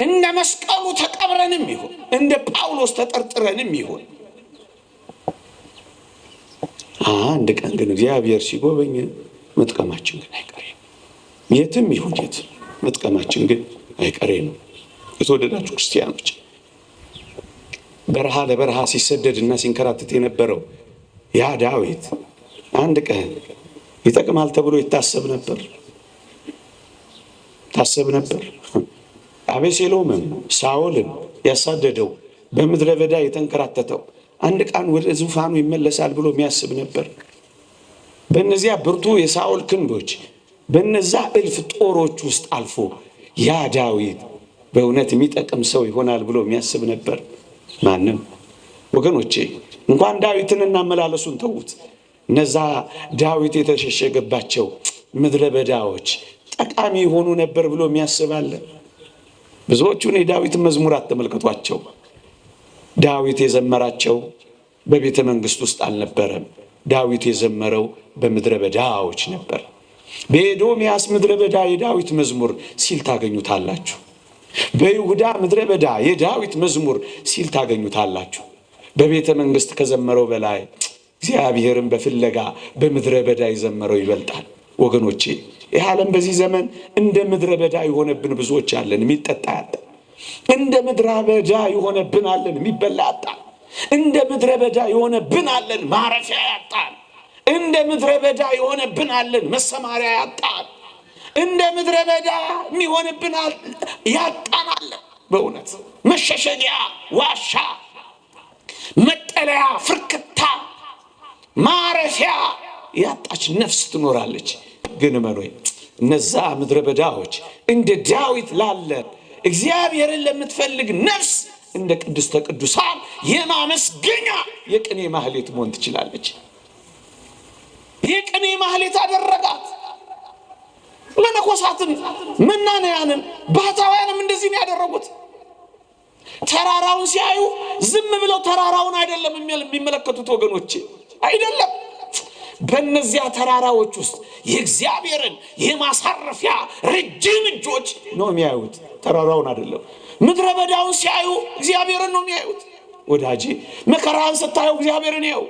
እንደ መስቀሉ ተቀብረንም ይሁን እንደ ጳውሎስ ተጠርጥረንም ይሁን አንድ ቀን ግን እግዚአብሔር ሲጎበኝ መጥቀማችን ግን አይቀሬ ነው። የትም ይሁን የት መጥቀማችን ግን አይቀሬ ነው። የተወደዳችሁ ክርስቲያኖች በረሃ ለበረሃ ሲሰደድና ሲንከራተት የነበረው ያ ዳዊት አንድ ቀን ይጠቅማል ተብሎ ይታሰብ ነበር። አቤሴሎምም ሳኦልም ያሳደደው በምድረ በዳ የተንከራተተው አንድ ቀን ወደ ዙፋኑ ይመለሳል ብሎ የሚያስብ ነበር። በእነዚያ ብርቱ የሳኦል ክንዶች በእነዛ እልፍ ጦሮች ውስጥ አልፎ ያ ዳዊት በእውነት የሚጠቅም ሰው ይሆናል ብሎ የሚያስብ ነበር? ማንም። ወገኖቼ እንኳን ዳዊትን እናመላለሱን ተዉት። እነዛ ዳዊት የተሸሸገባቸው ምድረ በዳዎች ጠቃሚ የሆኑ ነበር ብሎ የሚያስብ አለ? ብዙዎቹን የዳዊትን መዝሙራት ተመልከቷቸው። ዳዊት የዘመራቸው በቤተ መንግስት ውስጥ አልነበረም። ዳዊት የዘመረው በምድረ በዳዎች ነበር። በኤዶምያስ ምድረ በዳ የዳዊት መዝሙር ሲል ታገኙታላችሁ። በይሁዳ ምድረ በዳ የዳዊት መዝሙር ሲል ታገኙታላችሁ። በቤተ መንግስት ከዘመረው በላይ እግዚአብሔርን በፍለጋ በምድረ በዳ የዘመረው ይበልጣል። ወገኖቼ ይህ ዓለም በዚህ ዘመን እንደ ምድረ በዳ የሆነብን ብዙዎች አለን። የሚጠጣ ያለ እንደ ምድረ በዳ የሆነብናለን የሚበላ ያጣን። እንደ ምድረ በዳ የሆነብናለን ማረፊያ ያጣን። እንደ ምድረ በዳ የሆነብናለን መሰማሪያ ያጣን። እንደ ምድረ በዳ የሚሆንብናል ያጣናለን። በእውነት መሸሸጊያ ዋሻ፣ መጠለያ፣ ፍርክታ፣ ማረፊያ ያጣች ነፍስ ትኖራለች። ግን መኖይ እነዛ ምድረ በዳዎች እንደ ዳዊት ላለ እግዚአብሔርን ለምትፈልግ ነፍስ እንደ ቅድስተ ቅዱሳን የማመስገኛ የቅኔ ማህሌት መሆን ትችላለች። የቅኔ ማህሌት አደረጋት። መነኮሳትን፣ መናንያንን፣ ባህታውያንም እንደዚህ ነው ያደረጉት። ተራራውን ሲያዩ ዝም ብለው ተራራውን አይደለም የሚመለከቱት ወገኖቼ፣ አይደለም። በእነዚያ ተራራዎች ውስጥ የእግዚአብሔርን የማሳረፊያ ረጅም እጆች ነው የሚያዩት፣ ተራራውን አይደለም። ምድረ በዳውን ሲያዩ እግዚአብሔርን ነው የሚያዩት። ወዳጄ መከራን ስታዩ እግዚአብሔርን ይኸው፣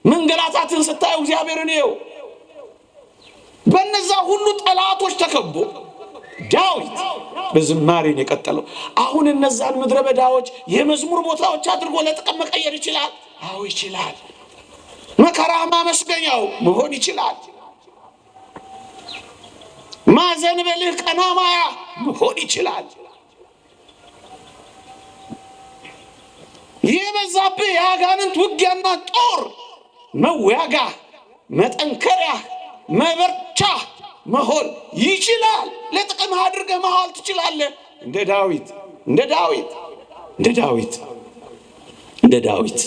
መንገላታትን ስታዩ እግዚአብሔርን ይኸው። በእነዛ ሁሉ ጠላቶች ተከቦ ዳዊት በዝማሬን የቀጠለው። አሁን እነዛን ምድረ በዳዎች የመዝሙር ቦታዎች አድርጎ ለጥቅም መቀየር ይችላል። አዎ ይችላል። መከራ ማመስገኛው መሆን ይችላል። ማዘንበልህ ቀና ማያ መሆን ይችላል። የበዛብህ የአጋንንት ውጊያና ጦር መዋጋ፣ መጠንከሪያ፣ መበርቻ መሆን ይችላል። ለጥቅም አድርገህ መዋል ትችላለህ። እንደ ዳዊት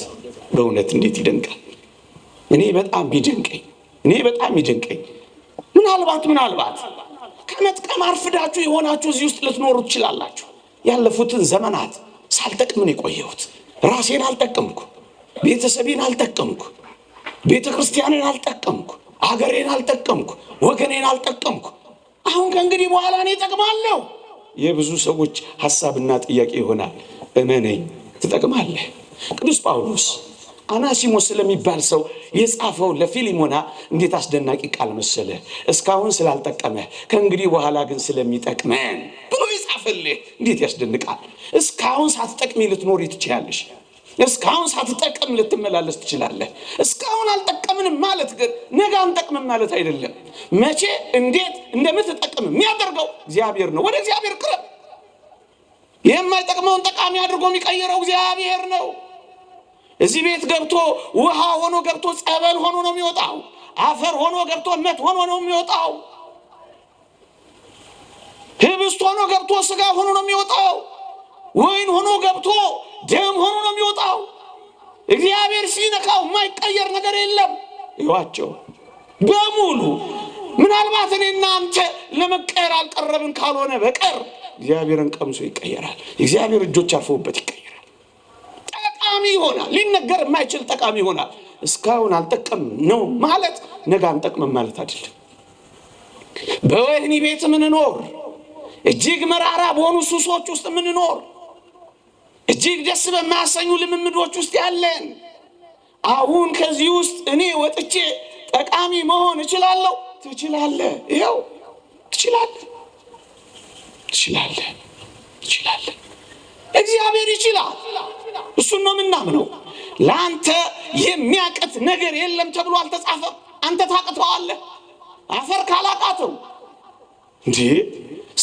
በእውነት እንዴት ይደንቃል! እኔ በጣም ይደንቀኝ ምናልባት ከመጥቀም አርፍዳችሁ የሆናችሁ እዚህ ውስጥ ልትኖሩ ትችላላችሁ። ያለፉትን ዘመናት ሳልጠቅምን የቆየሁት ራሴን አልጠቀምኩ፣ ቤተሰቤን አልጠቀምኩ፣ ቤተ ክርስቲያንን አልጠቀምኩ፣ አገሬን አልጠቀምኩ፣ ወገኔን አልጠቀምኩ። አሁን ከእንግዲህ በኋላ እኔ እጠቅማለሁ። የብዙ ሰዎች ሐሳብና ጥያቄ ይሆናል። እመነኝ ትጠቅማለህ። ቅዱስ ጳውሎስ አናሲሞስ ስለሚባል ሰው የጻፈው ለፊሊሞና እንዴት አስደናቂ ቃል መሰለ! እስካሁን ስላልጠቀመህ ከእንግዲህ በኋላ ግን ስለሚጠቅመን ብሎ የጻፈልህ እንዴት ያስደንቃል! እስካሁን ሳትጠቅሚ ልትኖሪ ትችላለሽ። እስካሁን ሳትጠቅም ልትመላለስ ትችላለህ። እስካሁን አልጠቀምንም ማለት ግን ነገ አንጠቅምም ማለት አይደለም። መቼ እንዴት እንደምትጠቅም የሚያደርገው እግዚአብሔር ነው። ወደ እግዚአብሔር ቅረብ። የማይጠቅመውን ጠቃሚ አድርጎ የሚቀይረው እግዚአብሔር ነው። እዚህ ቤት ገብቶ ውሃ ሆኖ ገብቶ ጸበል ሆኖ ነው የሚወጣው። አፈር ሆኖ ገብቶ እምነት ሆኖ ነው የሚወጣው። ህብስት ሆኖ ገብቶ ስጋ ሆኖ ነው የሚወጣው። ወይን ሆኖ ገብቶ ደም ሆኖ ነው የሚወጣው። እግዚአብሔር ሲነካው የማይቀየር ነገር የለም። ይዋቸው በሙሉ ምናልባት እኔና አንተ ለመቀየር አልቀረብን ካልሆነ በቀር እግዚአብሔርን ቀምሶ ይቀየራል። እግዚአብሔር እጆች አርፈውበት ይቀየራል። ጠቃሚ ይሆናል። ሊነገር የማይችል ጠቃሚ ይሆናል። እስካሁን አልጠቀም ነው ማለት ነገ አንጠቅምም ማለት አይደለም። በወህኒ ቤት ምንኖር፣ እጅግ መራራ በሆኑ ሱሶች ውስጥ ምንኖር፣ እጅግ ደስ በማያሰኙ ልምምዶች ውስጥ ያለን፣ አሁን ከዚህ ውስጥ እኔ ወጥቼ ጠቃሚ መሆን እችላለሁ። ትችላለህ። ይኸው ትችላለህ። እግዚአብሔር ይችላል። እሱን ነው የምናምነው። ለአንተ የሚያቅት ነገር የለም ተብሎ አልተጻፈም። አንተ ታቅተዋለህ። አፈር ካላቃተው እንዴ፣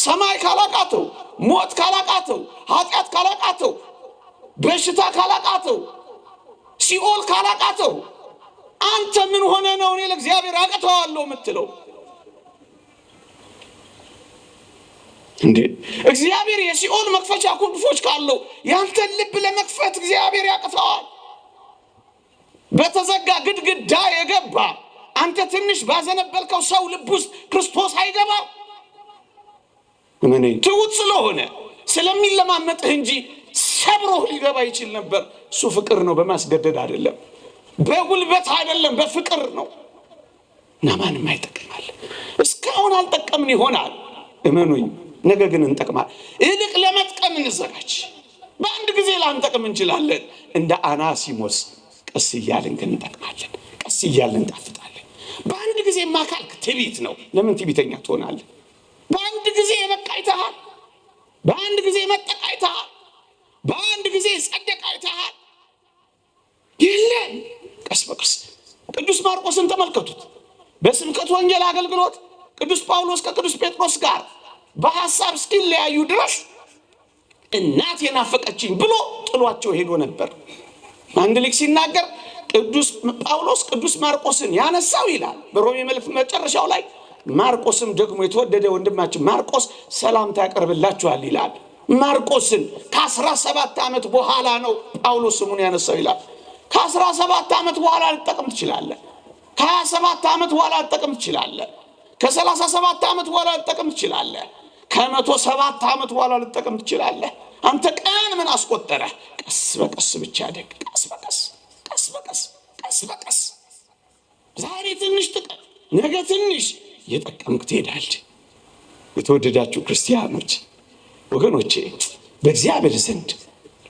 ሰማይ ካላቃተው፣ ሞት ካላቃተው፣ ኃጢአት ካላቃተው፣ በሽታ ካላቃተው፣ ሲኦል ካላቃተው አንተ ምን ሆነ ነው እኔ ለእግዚአብሔር አቅተዋለሁ የምትለው? እንዴ እግዚአብሔር የሲኦል መክፈቻ ቁልፎች ካለው ያንተን ልብ ለመክፈት እግዚአብሔር ያቅተዋል። በተዘጋ ግድግዳ የገባ አንተ ትንሽ ባዘነበልከው ሰው ልብ ውስጥ ክርስቶስ አይገባም። እመነኝ፣ ትሁት ስለሆነ ስለሚለማመጥህ እንጂ ሰብሮህ ሊገባ ይችል ነበር። እሱ ፍቅር ነው፣ በማስገደድ አይደለም፣ በጉልበት አይደለም፣ በፍቅር ነው። እና ማንም አይጠቅማል። እስካሁን አልጠቀምን ይሆናል፣ እመኑኝ፣ ነገ ግን እንጠቅማል። ይልቅ ለመጥቀም እንዘጋጅ። በአንድ ጊዜ ላንጠቅም እንችላለን። እንደ አናሲሞስ ቀስ እያልን ግን እንጠቅማለን። ቀስ እያልን እንጣፍጣለን። በአንድ ጊዜ ማካልክ ትዕቢት ነው። ለምን ትዕቢተኛ ትሆናለህ? በአንድ ጊዜ የበቃ ይተሃል። በአንድ ጊዜ መጠቅ አይተሃል? በአንድ ጊዜ ጸደቅ አይተሃል? የለም። ቀስ በቀስ ቅዱስ ማርቆስን ተመልከቱት። በስብከት ወንጌል አገልግሎት ቅዱስ ጳውሎስ ከቅዱስ ጴጥሮስ ጋር በሐሳብ እስኪለያዩ ድረስ እናቴ ናፈቀችኝ ብሎ ጥሏቸው ሄዶ ነበር። አንድ ሊቅ ሲናገር ቅዱስ ጳውሎስ ቅዱስ ማርቆስን ያነሳው ይላል በሮሜ መልእክት መጨረሻው ላይ ማርቆስም ደግሞ የተወደደ ወንድማችን ማርቆስ ሰላምታ ያቀርብላችኋል ይላል። ማርቆስን ከ17 ዓመት በኋላ ነው ጳውሎስ ስሙን ያነሳው ይላል። ከ17 ዓመት በኋላ ልጠቅም ትችላለህ። ከ27 ዓመት በኋላ ልጠቅም ትችላለህ። ከ37 ዓመት በኋላ ልጠቅም ትችላለህ። ከ107 ዓመት በኋላ ልጠቅም ትችላለህ። አንተ ቀን ምን አስቆጠረ? ቀስ በቀስ ብቻ ደግ። ቀስ በቀስ ቀስ በቀስ ቀስ በቀስ ዛሬ ትንሽ ጥቀም፣ ነገ ትንሽ እየጠቀምክ ትሄዳለህ። የተወደዳችሁ ክርስቲያኖች ወገኖቼ በእግዚአብሔር ዘንድ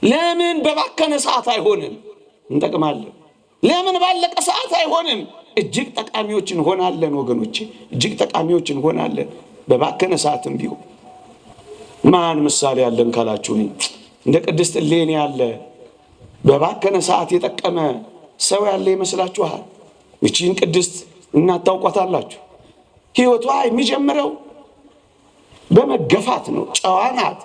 ለምን በባከነ ሰዓት አይሆንም? እንጠቅማለን። ለምን ባለቀ ሰዓት አይሆንም? እጅግ ጠቃሚዎች እንሆናለን ወገኖቼ፣ እጅግ ጠቃሚዎች እንሆናለን። በባከነ ሰዓትም ቢሆን ማን ምሳሌ ያለን ካላችሁ እንደ ቅድስት እሌኒ ያለ በባከነ ሰዓት የጠቀመ ሰው ያለ ይመስላችኋል? ይቺን ቅድስት እናት ታውቋታላችሁ። ሕይወቷ የሚጀምረው በመገፋት ነው። ጨዋ ናት፣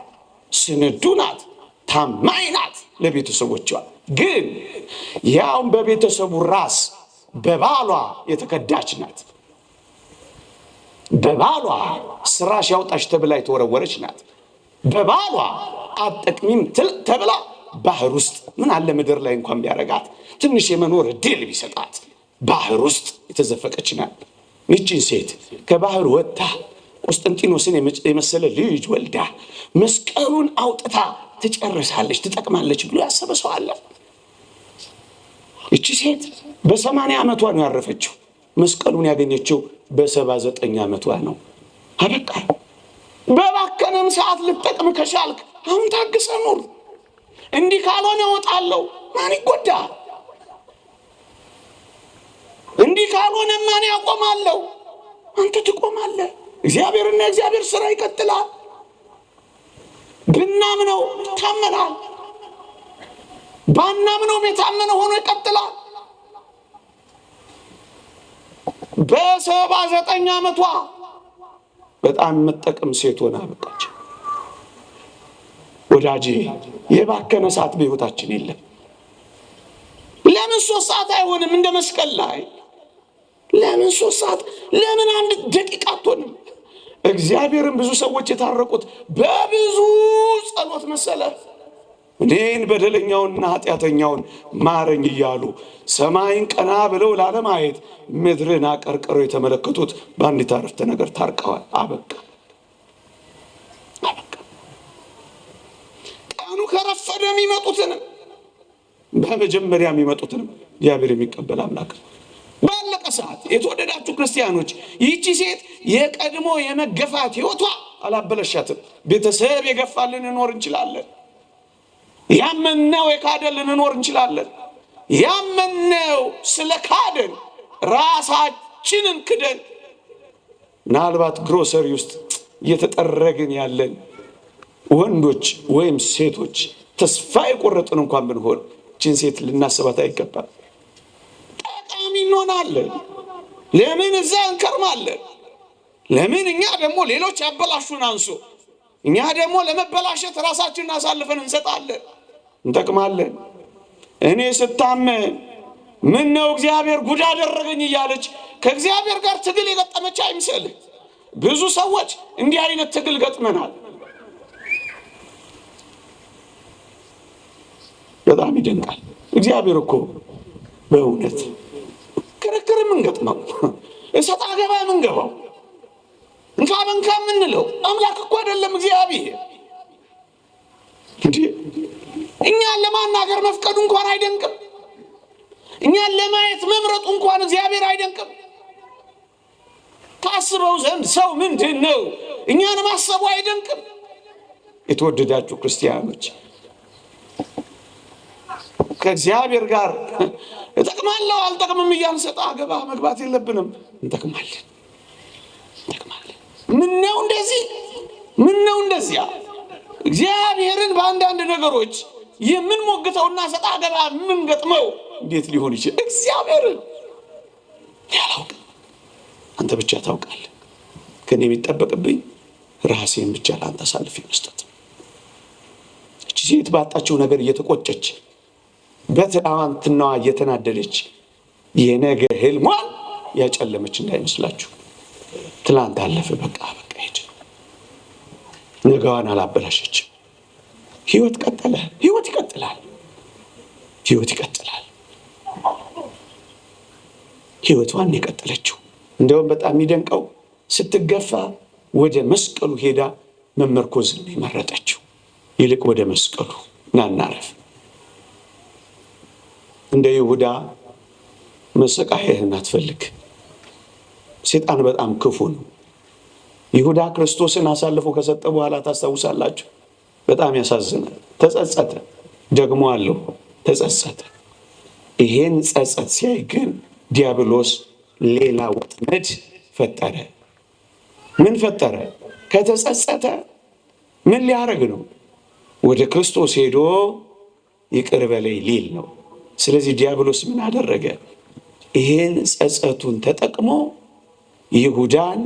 ስንዱ ናት፣ ታማኝ ናት ለቤተሰቦቿ። ግን ያውም በቤተሰቡ ራስ በባሏ የተከዳች ናት። በባሏ ስራሽ ያውጣሽ ተብላ የተወረወረች ናት። በባሏ አትጠቅሚም ተብላ ባህር ውስጥ ምን አለ ምድር ላይ እንኳን ቢያረጋት ትንሽ የመኖር እድል ቢሰጣት ባህር ውስጥ የተዘፈቀች ናት። ይህችን ሴት ከባህር ወጥታ ቆስጠንጢኖስን የመሰለ ልጅ ወልዳ መስቀሉን አውጥታ ትጨርሳለች፣ ትጠቅማለች ብሎ ያሰበ ሰው አለ? ይቺ ሴት በ80 ዓመቷ ነው ያረፈችው። መስቀሉን ያገኘችው በ79 ዓመቷ ነው። አበቃ። በባከነም ሰዓት ልጠቅም ከቻልክ አሁን ታግሰ ኑር። እንዲህ ካልሆነ እወጣለሁ፣ ማን ይጎዳል? እንዲህ ካልሆነ ማን ያቆማለሁ? አንተ ትቆማለህ። እግዚአብሔርና እግዚአብሔር ሥራ ይቀጥላል። ብናምነው ይታመናል፣ ባናምነውም የታመነ ሆኖ ይቀጥላል። በ79 ዓመቷ በጣም የምትጠቅም ሴት ሆና በቃች። ወዳጄ የባከነ ሰዓት በሕይወታችን የለም። ለምን 3 ሰዓት አይሆንም? እንደ መስቀል ላይ ለምን 3 ሰዓት? ለምን 1 ደቂቃ አትሆንም? እግዚአብሔርን ብዙ ሰዎች የታረቁት በብዙ ጸሎት መሰለ። እኔን በደለኛውንና ኃጢአተኛውን ማረኝ እያሉ ሰማይን ቀና ብለው ላለማየት ምድርን አቀርቅረው የተመለከቱት በአንዲት አረፍተ ነገር ታርቀዋል። አበቃ አበቃ። ቀኑ ከረፈደ የሚመጡትንም በመጀመሪያ የሚመጡትንም እግዚአብሔር የሚቀበል አምላክ ባለቀ ሰዓት። የተወደዳችሁ ክርስቲያኖች ይህቺ ሴት የቀድሞ የመገፋት ሕይወቷ አላበለሻትም። ቤተሰብ የገፋልን እንኖር እንችላለን። ያመነው የካደን ልንኖር እንችላለን። ያመነው ስለ ካደን ራሳችንን ክደን ምናልባት ግሮሰሪ ውስጥ እየተጠረግን ያለን ወንዶች ወይም ሴቶች ተስፋ የቆረጥን እንኳን ብንሆን ይህችን ሴት ልናስባት አይገባም። ጠቃሚ እንሆናለን። ለምን እዛ እንከርማለን? ለምን እኛ ደግሞ ሌሎች ያበላሹን አንሶ እኛ ደግሞ ለመበላሸት ራሳችንን አሳልፈን እንሰጣለን? እንጠቅማለን። እኔ ስታመን ምን ነው እግዚአብሔር ጉድ አደረገኝ እያለች ከእግዚአብሔር ጋር ትግል የገጠመች አይምሰልህ። ብዙ ሰዎች እንዲህ አይነት ትግል ገጥመናል። በጣም ይደንቃል። እግዚአብሔር እኮ በእውነት ክርክር የምንገጥመው እሰጥ አገባ የምንገባው እንካ መንካ የምንለው አምላክ እኮ አይደለም እግዚአብሔር። እኛን ለማናገር መፍቀዱ እንኳን አይደንቅም። እኛን ለማየት መምረጡ እንኳን እግዚአብሔር አይደንቅም። ታስበው ዘንድ ሰው ምንድን ነው? እኛን ማሰቡ አይደንቅም? የተወደዳችሁ ክርስቲያኖች ከእግዚአብሔር ጋር እጠቅማለሁ አልጠቅምም እያልን ሰጣ ገባ መግባት የለብንም። እንጠቅማለን። ምን ነው እንደዚህ? ምን ነው እንደዚያ? እግዚአብሔርን በአንዳንድ ነገሮች የምንሞግተውና ሰጣ ገባ የምንገጥመው እንዴት ሊሆን ይችላል? እግዚአብሔርን ያላውቅ አንተ ብቻ ታውቃለህ። ከኔ የሚጠበቅብኝ ራሴን ብቻ ለአንተ አሳልፌ መስጠት። እቺ ሴት ባጣችው ነገር እየተቆጨች በትናንትናዋ እየተናደደች የነገ ህልሟን ያጨለመች እንዳይመስላችሁ። ትላንት አለፈ፣ በቃ ሄደ። ነገዋን አላበላሸችም። ህይወት ቀጠለ። ህይወት ይቀጥላል። ህይወት ይቀጥላል። ህይወቷን የቀጠለችው እንደውም በጣም የሚደንቀው ስትገፋ ወደ መስቀሉ ሄዳ መመርኮዝን የመረጠችው። ይልቅ ወደ መስቀሉ እናናረፍ። እንደ ይሁዳ መሰቃየህን አትፈልግ። ሰይጣን በጣም ክፉ ነው። ይሁዳ ክርስቶስን አሳልፎ ከሰጠ በኋላ ታስታውሳላችሁ፣ በጣም ያሳዝናል። ተጸጸተ፣ ደግሞ አለው ተጸጸተ። ይሄን ጸጸት ሲያይ ግን ዲያብሎስ ሌላ ወጥመድ ፈጠረ። ምን ፈጠረ? ከተጸጸተ ምን ሊያደርግ ነው? ወደ ክርስቶስ ሄዶ ይቅር በለይ ሊል ነው። ስለዚህ ዲያብሎስ ምን አደረገ? ይሄን ጸጸቱን ተጠቅሞ ይሁዳን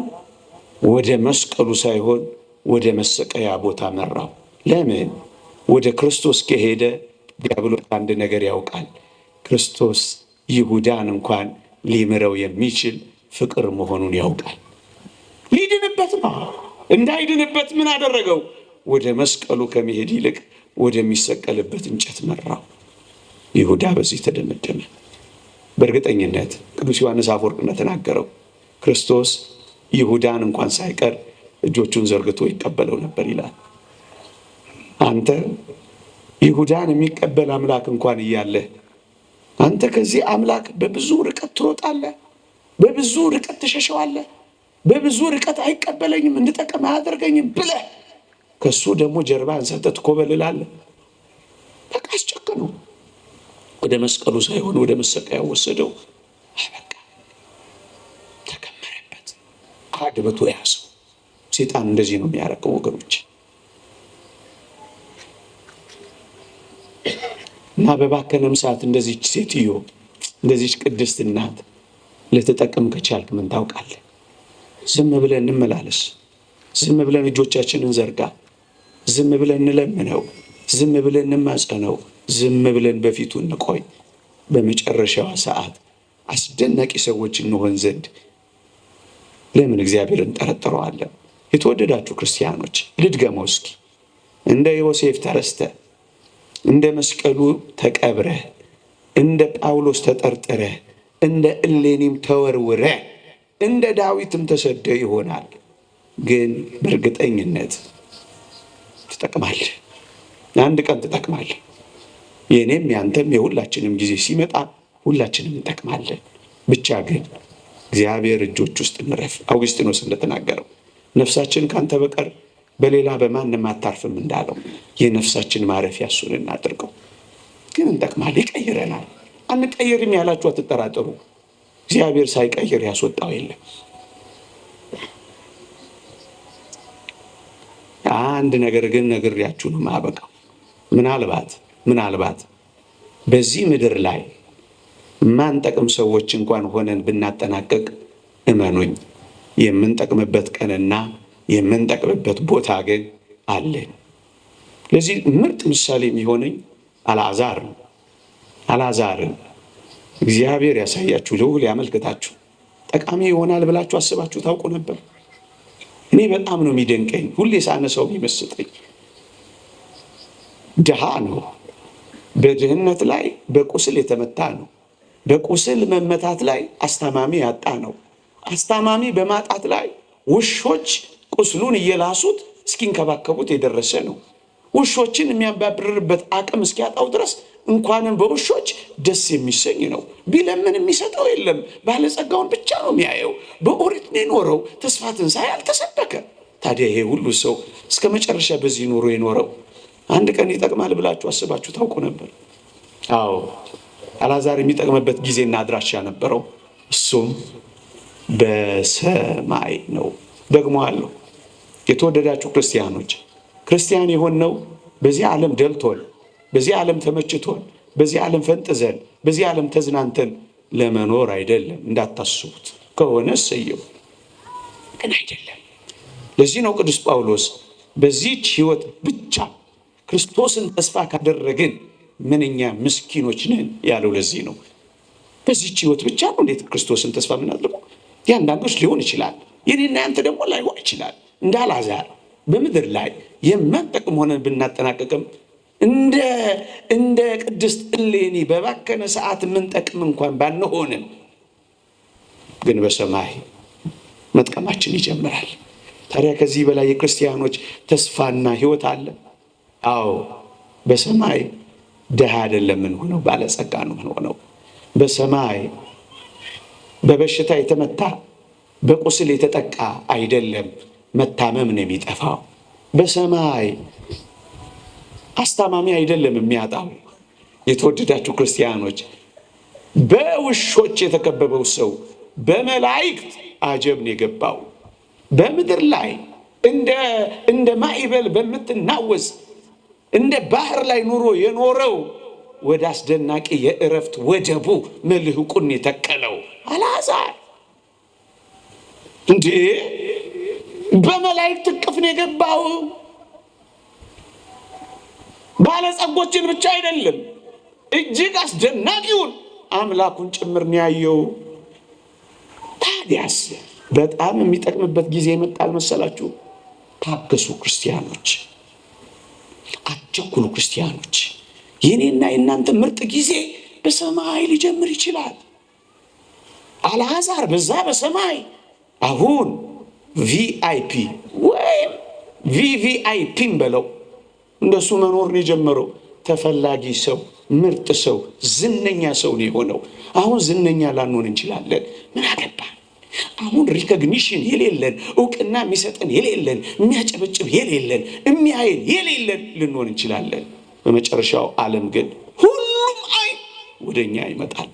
ወደ መስቀሉ ሳይሆን ወደ መሰቀያ ቦታ መራው። ለምን? ወደ ክርስቶስ ከሄደ ዲያብሎስ አንድ ነገር ያውቃል። ክርስቶስ ይሁዳን እንኳን ሊምረው የሚችል ፍቅር መሆኑን ያውቃል። ሊድንበት ነው። እንዳይድንበት ምን አደረገው? ወደ መስቀሉ ከመሄድ ይልቅ ወደሚሰቀልበት እንጨት መራው። ይሁዳ በዚህ ተደመደመ። በእርግጠኝነት ቅዱስ ዮሐንስ አፈወርቅ እንደተናገረው ክርስቶስ ይሁዳን እንኳን ሳይቀር እጆቹን ዘርግቶ ይቀበለው ነበር ይላል። አንተ ይሁዳን የሚቀበል አምላክ እንኳን እያለህ አንተ ከዚህ አምላክ በብዙ ርቀት ትሮጣለህ፣ በብዙ ርቀት ትሸሸዋለህ፣ በብዙ ርቀት አይቀበለኝም፣ እንድጠቀም አያደርገኝም ብለህ ከሱ ደግሞ ጀርባህን ሰጥተህ ትኮበልላለህ። በቃ አስጨከነው። ወደ መስቀሉ ሳይሆን ወደ መሰቀያ ወሰደው። በቃ ተከመረበት፣ አድብቶ ያዘው። ሰይጣን እንደዚህ ነው የሚያደርገው ወገኖች። እና በባከነም ሰዓት እንደዚች ሴትዮ እንደዚች ቅድስት እናት ልትጠቅም ከቻልክ ምን ታውቃለህ? ዝም ብለን እንመላለስ፣ ዝም ብለን እጆቻችንን ዘርጋ፣ ዝም ብለን እንለምነው፣ ዝም ብለን እንማጸነው፣ ዝም ብለን በፊቱ እንቆይ። በመጨረሻዋ ሰዓት አስደናቂ ሰዎች እንሆን ዘንድ ለምን እግዚአብሔር እንጠረጥረዋለን? የተወደዳችሁ ክርስቲያኖች ልድገመው እስኪ። እንደ ዮሴፍ ተረስተ፣ እንደ መስቀሉ ተቀብረ፣ እንደ ጳውሎስ ተጠርጥረ፣ እንደ እሌኒም ተወርውረ፣ እንደ ዳዊትም ተሰደ ይሆናል። ግን በእርግጠኝነት ትጠቅማለህ። አንድ ቀን ትጠቅማለህ። የእኔም ያንተም የሁላችንም ጊዜ ሲመጣ ሁላችንም እንጠቅማለን። ብቻ ግን እግዚአብሔር እጆች ውስጥ እንረፍ። አውግስጢኖስ እንደተናገረው ነፍሳችን ካንተ በቀር በሌላ በማንም አታርፍም እንዳለው የነፍሳችን ማረፊያ እሱን እናድርገው። ግን እንጠቅማለን፣ ይቀይረናል። አንቀየርም ያላችሁ አትጠራጠሩ። እግዚአብሔር ሳይቀይር ያስወጣው የለም። አንድ ነገር ግን ነግሬያችሁ ነው የማበቃው። ምናልባት በዚህ ምድር ላይ ማንጠቅም ሰዎች እንኳን ሆነን ብናጠናቀቅ እመኑኝ የምንጠቅምበት ቀንና የምንጠቅምበት ቦታ ግን አለን። ለዚህ ምርጥ ምሳሌ የሚሆነኝ አልዓዛርን እግዚአብሔር ያሳያችሁ፣ ልዑል ያመልክታችሁ። ጠቃሚ ይሆናል ብላችሁ አስባችሁ ታውቁ ነበር? እኔ በጣም ነው የሚደንቀኝ፣ ሁሌ ሳነሳው የሚመስጠኝ። ድሃ ነው፣ በድህነት ላይ በቁስል የተመታ ነው። በቁስል መመታት ላይ አስታማሚ ያጣ ነው። አስታማሚ በማጣት ላይ ውሾች ቁስሉን እየላሱት እስኪንከባከቡት የደረሰ ነው። ውሾችን የሚያባብርበት አቅም እስኪያጣው ድረስ እንኳንም በውሾች ደስ የሚሰኝ ነው። ቢለምን የሚሰጠው የለም። ባለጸጋውን ብቻ ነው የሚያየው። በኦሪት ነው የኖረው። ተስፋ ትንሣኤ አልተሰበከ። ታዲያ ይሄ ሁሉ ሰው እስከ መጨረሻ በዚህ ኑሮ የኖረው አንድ ቀን ይጠቅማል ብላችሁ አስባችሁ ታውቁ ነበር? አዎ፣ አልዓዛር የሚጠቅምበት ጊዜና አድራሻ ነበረው። እሱም በሰማይ ነው። ደግሞ አለው። የተወደዳችሁ ክርስቲያኖች ክርስቲያን የሆነው በዚህ ዓለም ደልቶን፣ በዚህ ዓለም ተመችቶን፣ በዚህ ዓለም ፈንጥዘን፣ በዚህ ዓለም ተዝናንተን ለመኖር አይደለም። እንዳታስቡት ከሆነ እሰየው፣ ግን አይደለም። ለዚህ ነው ቅዱስ ጳውሎስ በዚህች ሕይወት ብቻ ክርስቶስን ተስፋ ካደረግን ምንኛ ምስኪኖች ነን ያለው። ለዚህ ነው በዚህች ሕይወት ብቻ ነው እንዴት ክርስቶስን ተስፋ የምናደርገው? የአንዳንዶች ሊሆን ይችላል፣ የኔና ያንተ ደግሞ ላይሆን ይችላል። እንደ አልዓዛር በምድር ላይ የማንጠቅም ሆነን ብናጠናቀቅም እንደ ቅድስት እሌኒ በባከነ ሰዓት የምንጠቅም እንኳን ባንሆንም ግን በሰማይ መጥቀማችን ይጀምራል። ታዲያ ከዚህ በላይ የክርስቲያኖች ተስፋና ሕይወት አለ? አዎ፣ በሰማይ ድሃ አይደለም የምንሆነው፣ ባለጸጋ ነው የምንሆነው። በሰማይ በበሽታ የተመታ በቁስል የተጠቃ አይደለም፣ መታመም ነው የሚጠፋው። በሰማይ አስታማሚ አይደለም የሚያጣው። የተወደዳችሁ ክርስቲያኖች፣ በውሾች የተከበበው ሰው በመላእክት አጀብ ነው የገባው። በምድር ላይ እንደ ማዕበል በምትናወዝ እንደ ባህር ላይ ኑሮ የኖረው ወደ አስደናቂ የእረፍት ወደቡ መልህቁን የተከለው አልዓዛር እንዴ በመላእክት እቅፍ ነው የገባው። ባለጸጎችን ብቻ አይደለም፣ እጅግ አስደናቂውን አምላኩን ጭምር ነው ያየው። ታዲያስ በጣም የሚጠቅምበት ጊዜ ይመጣል መሰላችሁ? ታገሱ ክርስቲያኖች፣ አትቸኩሉ ክርስቲያኖች። የኔና የእናንተ ምርጥ ጊዜ በሰማይ ሊጀምር ይችላል። አልዓዛር በዛ በሰማይ አሁን ቪአይፒ ወይም ቪቪአይፒም በለው እንደሱ መኖር ነው የጀመረው። ተፈላጊ ሰው፣ ምርጥ ሰው፣ ዝነኛ ሰው ነው የሆነው። አሁን ዝነኛ ላንሆን እንችላለን፣ ምን አገባ? አሁን ሪኮግኒሽን የሌለን፣ እውቅና የሚሰጠን የሌለን፣ የሚያጨበጭብ የሌለን፣ የሚያየን የሌለን ልንሆን እንችላለን። በመጨረሻው ዓለም ግን ሁሉም አይን ወደኛ ይመጣል።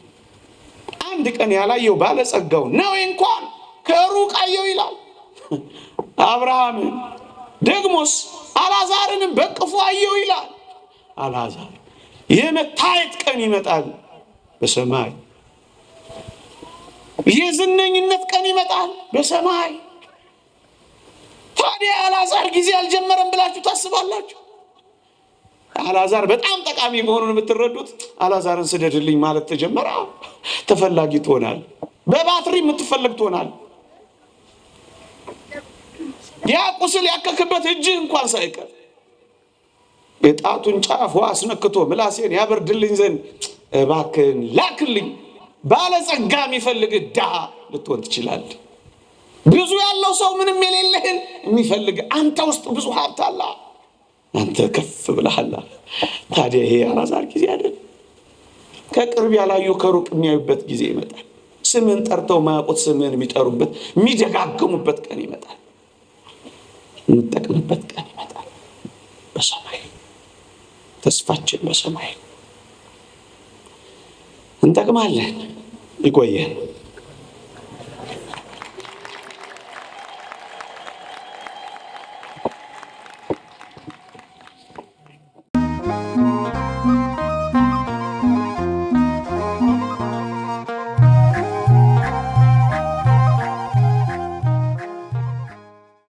አንድ ቀን ያላየው ባለጸጋው ነው እንኳን ከሩቅ አየው ይላል አብርሃምን። ደግሞስ አልዓዛርንም በቅፎ አየው ይላል። አልዓዛር የመታየት ቀን ይመጣል በሰማይ። የዝነኝነት ቀን ይመጣል በሰማይ። ታዲያ አልዓዛር ጊዜ አልጀመረም ብላችሁ ታስባላችሁ? አልዓዛር በጣም ጠቃሚ መሆኑን የምትረዱት አልዓዛርን ስደድልኝ ማለት ተጀመረ። ተፈላጊ ትሆናል፣ በባትሪ የምትፈለግ ትሆናል። ያ ቁስል ያከክበት እጅህ እንኳን ሳይቀር የጣቱን ጫፍ አስነክቶ ምላሴን ያበርድልኝ ዘንድ እባክህን ላክልኝ። ባለጸጋ የሚፈልግ ድሃ ልትሆን ትችላለህ። ብዙ ያለው ሰው ምንም የሌለህን የሚፈልግ አንተ ውስጥ ብዙ ሀብት አለ፣ አንተ ከፍ ብለሃል። ታዲያ ይሄ አልዓዛር ጊዜ አይደል? ከቅርብ ያላዩ ከሩቅ የሚያዩበት ጊዜ ይመጣል። ስምን ጠርተው ማያውቁት ስምን የሚጠሩበት የሚደጋግሙበት ቀን ይመጣል። የምንጠቅምበት ቀን ይመጣል በሰማይ። ተስፋችን በሰማይ እንጠቅማለን። ይቆየን።